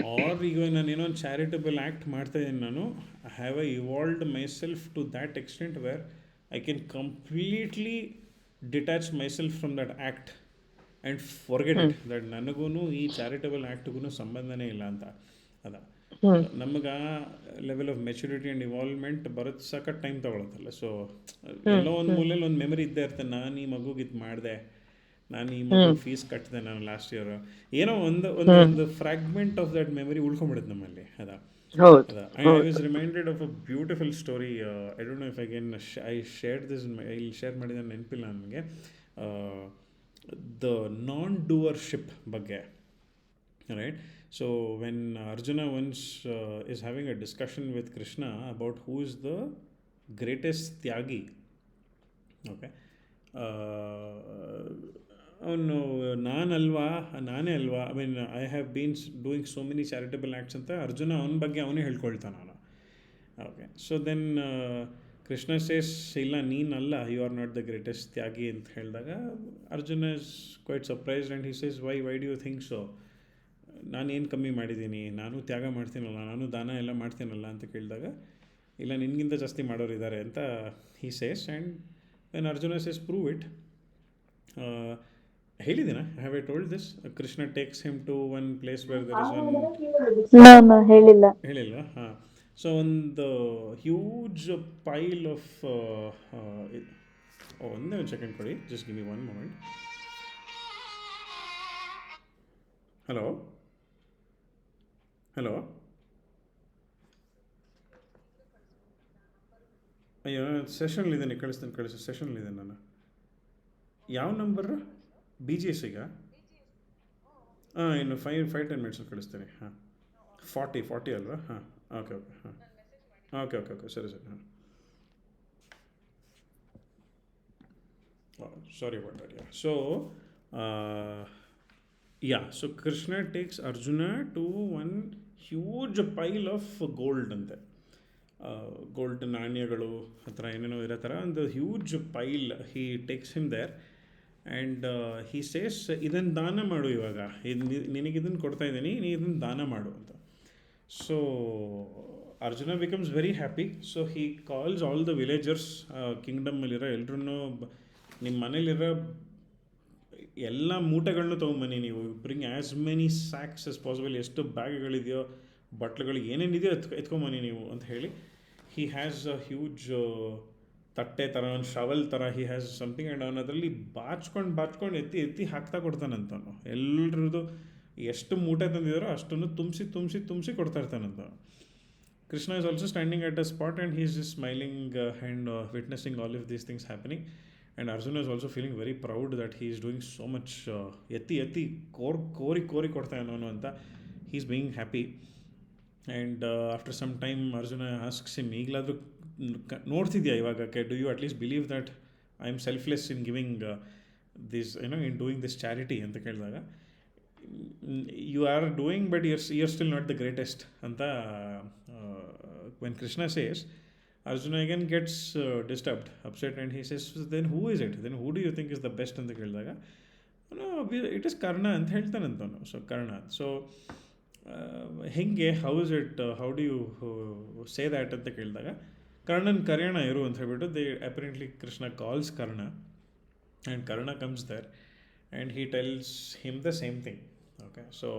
Or ಈಗ ನಾನು ಏನೋ ಒಂದು charitable act ಮಾಡ್ತಾ ಇದ್ದೀನಿ, ನಾನು have I evolved myself to that extent where I can completely detach myself from that act and forget it, that ನನಗೂ ಈ charitable ಆ್ಯಕ್ಟ್ಗೂ ಸಂಬಂಧನೇ ಇಲ್ಲ ಅಂತ. ನಮಗೆ ಆ level of maturity and evolvement ಬರೋದು ಸಖತ್ ಟೈಮ್ ತೊಗೊಳತ್ತಲ್ಲ. ಸೊ ಎಲ್ಲೋ ಒಂದು ಮೂಲೆಯಲ್ಲಿ ಒಂದು ಮೆಮರಿ ಇದ್ದೇ ಇರ್ತದೆ, ನಾನು ಈ ಮಗುಗೆ ಇದು ಮಾಡಿದೆ, ನಾನು ಈ ಮಗು ಫೀಸ್ ಕಟ್ಟಿದೆ ನಾನು ಲಾಸ್ಟ್ ಇಯರ್, ಏನೋ ಒಂದು ಫ್ರಾಗ್ಮೆಂಟ್ ಆಫ್ ದಟ್ ಮೆಮರಿ ಉಳ್ಕೊಂಡ್ಬಿಡುತ್ತೆ ನಮ್ಮಲ್ಲಿ. I was reminded of a beautiful story. I don't know if I shared this, I share ಮಾಡಿದ ನೆನಪಿಲ್ಲ ನನಗೆ. The non-doership ಬಗ್ಗೆ, right? So when Arjuna once is having a discussion with Krishna about who is the greatest tyagi, okay, ಅವನು ನಾನೇ ಅಲ್ವಾ, I mean I have been doing so many charitable acts ಅಂತ ಅರ್ಜುನ ಅವನ ಬಗ್ಗೆ ಅವನೇ ಹೇಳ್ಕೊಳ್ತಾನೆ ಅವನು. Okay, so then Krishna says, ಇಲ್ಲ ನೀನಲ್ಲ, you are not the greatest tyagi ಅಂತ ಹೇಳಿದಾಗ Arjuna is quite surprised and he says why do you think so, ನಾನೇನು ಕಮ್ಮಿ ಮಾಡಿದ್ದೀನಿ, ನಾನು ತ್ಯಾಗ ಮಾಡ್ತೀನಲ್ಲ, ನಾನು ದಾನ ಎಲ್ಲ ಮಾಡ್ತೀನಲ್ಲ ಅಂತ ಕೇಳಿದಾಗ, ಇಲ್ಲ ನಿನಗಿಂತ ಜಾಸ್ತಿ ಮಾಡೋರು ಇದ್ದಾರೆ ಅಂತ he says. And when Arjuna says prove it, ಹೇಳಿದ್ದೀನ, have I told this? Krishna takes him to one place where there is one, ಹೇಳಿಲ್ವಾ? ಹಾಂ. ಸೊ ಒಂದು ಹ್ಯೂಜ್ ಪೈಲ್ ಆಫ್, ಒಂದೇ ಒಂದು ಸೆಕೆಂಡ್ ಕೊಡಿ, just give me one moment. Hello ಅಯ್ಯೋ, ಸೆಷನ್ಲಿದ್ದೇನೆ, ಕಳಿಸಿ ಸೆಷನ್ಲಿದ್ದೇನೆ ನಾನು. ಯಾವ ನಂಬರ್? BGSಗ? ಹಾಂ, ಇನ್ನು 5-10 ಮಿನಿಟ್ಸಲ್ಲಿ ಕಳಿಸ್ತೇನೆ. ಹಾಂ, 40 ಅಲ್ವಾ? ಹಾಂ, ಓಕೆ, ಹಾಂ, ಓಕೆ, ಸರಿ, ಹಾಂ. Sorry about that. So Krishna takes Arjuna to one huge pile of gold ante. Gold ನಾಣ್ಯಗಳು ಆ ಥರ ಏನೇನೋ ಇರೋ ಥರ ಒಂದು huge pile he takes him there and he says ಇದನ್ನು ದಾನ ಮಾಡು ಇವಾಗ ನಿನಗೆ ಇದನ್ನು ಕೊಡ್ತಾ ಇದ್ದೀನಿ ನೀ ಇದನ್ನು ದಾನ ಮಾಡು ಅಂತ. So Arjuna becomes very happy. So he calls all the villagers ಕಿಂಗ್ಡಮ್ಮಲ್ಲಿರೋ ಎಲ್ರೂ ನಿಮ್ಮ ಮನೇಲಿರೋ ಎಲ್ಲ ಮೂಟೆಗಳನ್ನೂ ತೊಗೊಂಬನ್ನಿ, ನೀವು bring as many sacks as possible, ಎಷ್ಟು ಬ್ಯಾಗ್ಗಳಿದೆಯೋ ಬಟ್ಲುಗಳು ಏನೇನಿದೆಯೋ ಎತ್ಕೊಂಬನ್ನಿ ನೀವು ಅಂತ ಹೇಳಿ ಹಿ ಹ್ಯಾಸ್ ಅ ಹ್ಯೂಜ್ ತಟ್ಟೆ ಥರ ಒಂದು ಶವಲ್ ಥರ ಹಿ ಹ್ಯಾಸ್ ಸಮಥಿಂಗ್ ಆ್ಯಂಡ್ ಅವನು ಅದರಲ್ಲಿ ಬಾಚ್ಕೊಂಡು ಎತ್ತಿ ಹಾಕ್ತಾ ಕೊಡ್ತಾನಂತವನು. ಎಲ್ಲರದ್ದು ಎಷ್ಟು ಮೂಟೆ ತಂದಿದ್ದಾರೋ ಅಷ್ಟನ್ನು ತುಂಬಿಸಿ ಕೊಡ್ತಾ ಇರ್ತಾನಂತ. Krishna is also standing at a spot and he is just smiling and witnessing all of these things happening. And Arjuna is also feeling very proud that he is doing so much. ಎತ್ತಿ ಕೋರಿ ಕೊಡ್ತಾ ಅನ್ನೋನು ಅಂತ he is being happy. And after some time Arjuna asks him, ಈಗಲಾದರೂ ನೋಡ್ತಿದ್ಯಾ ಇವಾಗ, do you at least believe that I am selfless in giving this, in doing this charity ಅಂತ ಕೇಳಿದಾಗ, you are doing but you're still not the greatest anta when Krishna says, Arjuna again gets disturbed, upset, and he says, then who is it, then who do you think is the best anta kelidaga, no, it is Karna anta ಹೇಳ್ತಾನಂತನು. So Karna, so ಹೆಂಗೆ, how is it, how do you say that ಅಂತ ಕೇಳಿದಾಗ, ಕರ್ಣನ್ ಕರೆಯೋಣ ಇರು ಅಂತ ಹೇಳ್ಬಿಟ್ಟು they apparently Krishna calls Karna and Karna comes there and he tells him the same thing. Okay, so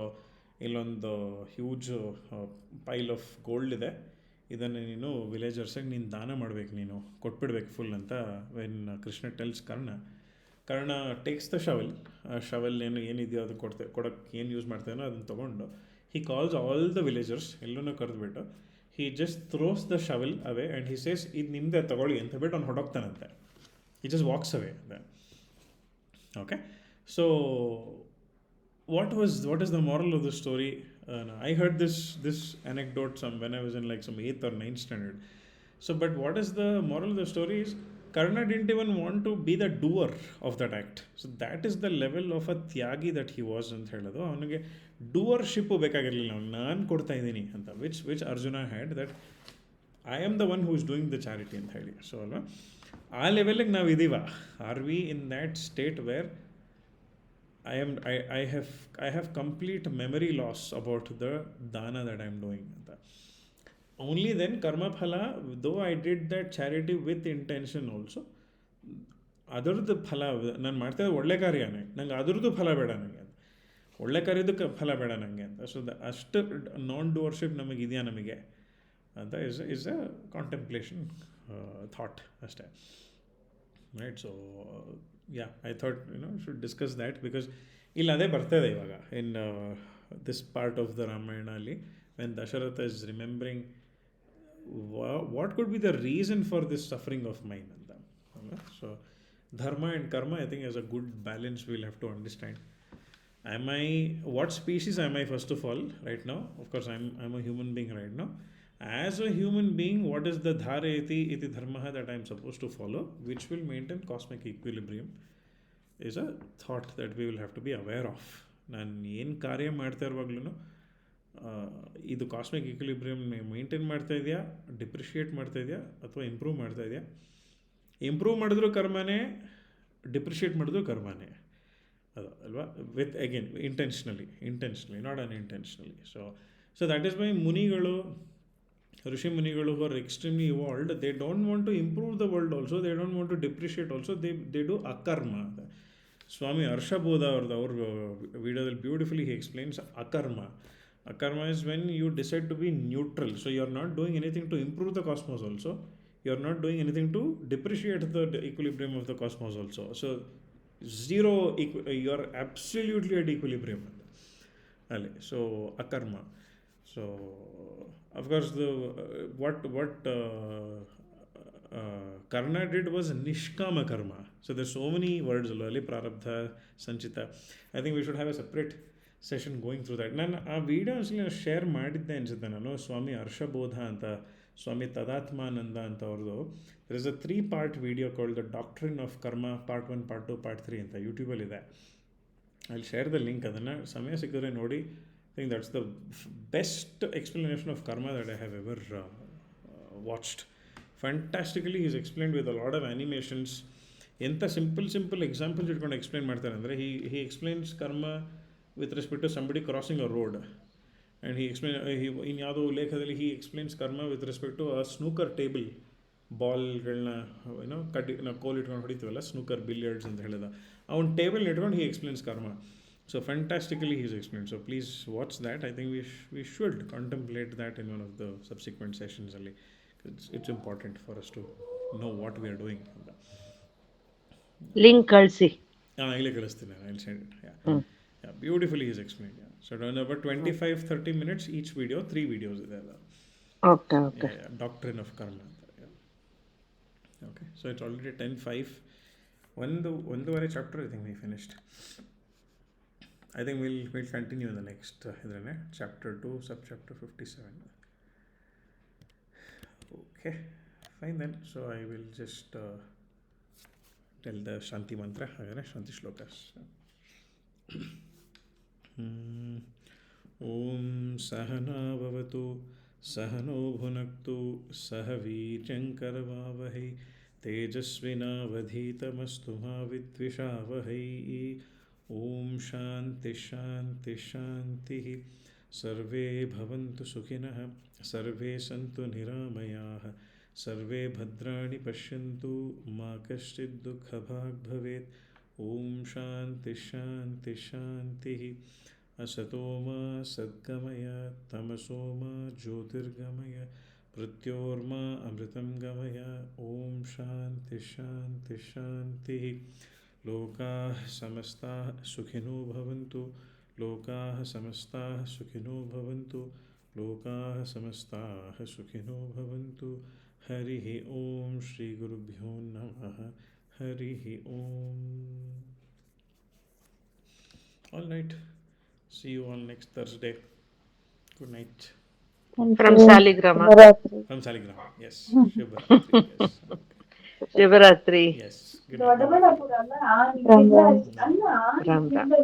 ಇಲ್ಲೊಂದು huge pile of gold ಇದೆ, ಇದನ್ನು ನೀನು ವಿಲೇಜರ್ಸಿಗೆ ನೀನು ದಾನ ಮಾಡಬೇಕು, ನೀನು ಕೊಟ್ಬಿಡ್ಬೇಕು ಫುಲ್ ಅಂತ when Krishna tells Karna takes the shovel ಏನಿದೆಯೋ ಅದು ಕೊಡೋಕ್ಕೆ ಏನು ಯೂಸ್ ಮಾಡ್ತಾನೋ ಅದನ್ನು ತೊಗೊಂಡು he calls all the villagers ಎಲ್ಲೂ ಕರೆದ್ಬಿಟ್ಟು he just throws the shovel away and he says ಇದು ನಿಮ್ಮದೇ ತಗೊಳ್ಳಿ ಅಂತ ಬಿಟ್ಟು ಅವ್ನು ಹೊಡೋಗ್ತಾನಂತೆ. He just walks away. Okay, so what is the moral of the story? I heard this anecdote when I was in like some 8th or 9th standard. So but what is the moral of the story is, Karna didn't even want to be the doer of that act. So that is the level of a tyagi that he was ಅಂತ ಹೇಳೋದು. ಅವನಿಗೆ doership ಬೇಕಾಗಿರಲಿಲ್ಲ, ನಾನು ಕೊಡ್ತಾ ಇದ್ದೀನಿ ಅಂತ, which Arjuna had, that I am the one who is doing the charity ಅಂತ ಹೇಳಿ. So ಅಲ್ವಾ, ಆ ಲೆವೆಲ್ಗೆ ನಾವು ಇದೀವ. Are we in that state where I have complete memory loss about the dana that I am doing. Only then Karmaphala, though I did that charity with intention also, ಅದರದ್ದು ಫಲ ನಾನು ಮಾಡ್ತಾಯಿದ್ದೆ ಒಳ್ಳೆ ಕಾರ್ಯನೇ, ನಂಗೆ ಅದರದ್ದು ಫಲ ಬೇಡ ನನಗೆ ಅಂತ, ಒಳ್ಳೆ ಕಾರ್ಯದಕ್ಕೆ ಫಲ ಬೇಡ ನನಗೆ ಅಂತ. ಸೊ ಅಷ್ಟು ನಾನ್ ಡೂವರ್ಶಿಪ್ ನಮಗಿದೆಯಾ ನಮಗೆ ಅಂತ ಇಸ್ ಅ ಕಾಂಟೆಂಪ್ಲೇಷನ್ ಥಾಟ್ ಅಷ್ಟೇ. Right, so yeah, I thought should discuss that because ಇಲ್ಲಿ ಅದೇ ಬರ್ತದೆ ಇವಾಗ in this part of the Ramayana ಅಲ್ಲಿ, when Dasharatha is remembering what could be the reason for this suffering of mine ಅಂತ. So dharma and karma, I think, is a good balance we'll have to understand. What species am I first of all right now? Of course I'm a human being right now. As a human being, what is the dhareti iti dharma that I am supposed to follow, which will maintain cosmic equilibrium, is a thought that we will have to be aware of. ನಾನು ಏನು ಕಾರ್ಯ ಮಾಡ್ತಾ ಇರುವಾಗ್ಲೂ ಇದು cosmic equilibrium maintain ಮಾಡ್ತಾ ಇದೆಯಾ, depreciate ಮಾಡ್ತಾ ಇದೆಯಾ, ಅಥವಾ ಇಂಪ್ರೂವ್ ಮಾಡ್ತಾ ಇದೆಯಾ. ಇಂಪ್ರೂವ್ ಮಾಡಿದ್ರು ಕರ್ಮನೇ, ಡಿಪ್ರಿಷಿಯೇಟ್ ಮಾಡಿದ್ರು ಕರ್ಮನೇ, ಅದು ಅಲ್ವಾ, with again intentionally not unintentionally. So that is why rishi ಮುನಿಗಳು who are extremely evolved, they don't want to improve the world also, they don't want to depreciate also, they do akarma. ಸ್ವಾಮಿ ಹರ್ಷಬೋಧ ಅವ್ರ ವಿಡಿಯೋದಲ್ಲಿ beautifully he explains akarma. Akarma is when you decide to be neutral, so you are not doing anything to improve the cosmos also, you are not doing anything to depreciate the equilibrium of the cosmos also. So zero, you are absolutely at equilibrium ಅಲ್ಲಿ. So akarma. So of course what Karna did was nishkama karma. So there's so many words already, prarabdha, sanchita. I think we should have a separate session going through that. ನಾನು ಆ ವಿಡಿಯೋಸ್ಲಿ share ಮಾಡಿದ್ದೆ ಅನಿಸುತ್ತೆ ನಾನು, ಸ್ವಾಮಿ ಹರ್ಷಬೋಧ ಅಂತ, ಸ್ವಾಮಿ ತದಾತ್ಮಾನಂದ ಅಂತ ಅವ್ರದ್ದು. There is a 3-part video called the doctrine of karma, part 1, part 2, part 3 ಅಂತ ಯೂಟ್ಯೂಬಲ್ಲಿದೆ. ಅಲ್ಲಿ ಶೇರ್ ದ ಲಿಂಕ್, ಅದನ್ನು ಸಮಯ ಸಿಕ್ಕಿದ್ರೆ ನೋಡಿ. I think that's the best explanation of karma that I have ever watched. Fantastically he's explained with a lot of animations. ಎಂಥ simple examples ಇಟ್ಕೊಂಡು explain ಮಾಡ್ತಾರೆ ಅಂದರೆ he explains karma with respect to somebody crossing a road. And he explain in ಯಾವುದೋ ಲೇಖದಲ್ಲಿ he explains karma with respect to a snooker table. ಬಾಲ್ಗಳನ್ನ ಏನೋ ಕೋಲ್ ಇಟ್ಕೊಂಡು ಹೊಡಿತೀವಲ್ಲ, snooker billiards ಅಂತ ಹೇಳಿದ ಅವ್ನ ಟೇಬಲ್ ಇಟ್ಕೊಂಡು he explains karma. So fantastically he's explained. So please watch that. I think we should contemplate that in one of the subsequent sessions only. It's important for us to know what we are doing. Link ಕಳಿಸಿ. ಇಲ್ಲೇ ಕಳಿಸ್ತೀನಿ, I'll send it. Yeah, beautifully he's explained. Yeah. So around about 25-30 minutes each video, 3 videos ಇದೆ ಅಲ್ಲ. Okay. Doctrine of karma. Yeah. Okay, so it's already 10:05. ಒಂದೂವರೆ chapter I think we finished. I think we'll continue in the next chapter 2, subchapter 57. Okay, fine then. So I will just tell the Shanti mantra, Shanti shlokas. Om Sahana Bhavatu Sahano Bhunaktu Sahavijyankaravavahi Tejasvinavadhitamastu ma vidvishavahi. Om Shanti Shanti Shanti. Sarve bhavantu sukhinah, sarve santu niramayah, sarve bhadrani pashyantu, ma kaschid dukha bhag bhavet. Om Shanti Shanti Shanti. Asato ma sadgamaya, tamaso ma jyotirgamaya, pratyorma amritam gamaya. Om Shanti Shanti Shanti. Lokah samastah sukhino bhavantu, lokah samastah sukhino bhavantu, lokah samastah sukhino bhavantu. Harihi Om. Shri Gurubhyo Namaha. Harihi Om. All right. See you all next Thursday. Good night. From Saligrama. From Saligrama. Yes. Shivratri. Yes. Shivaratri. Yes. Good night. Ram Ram.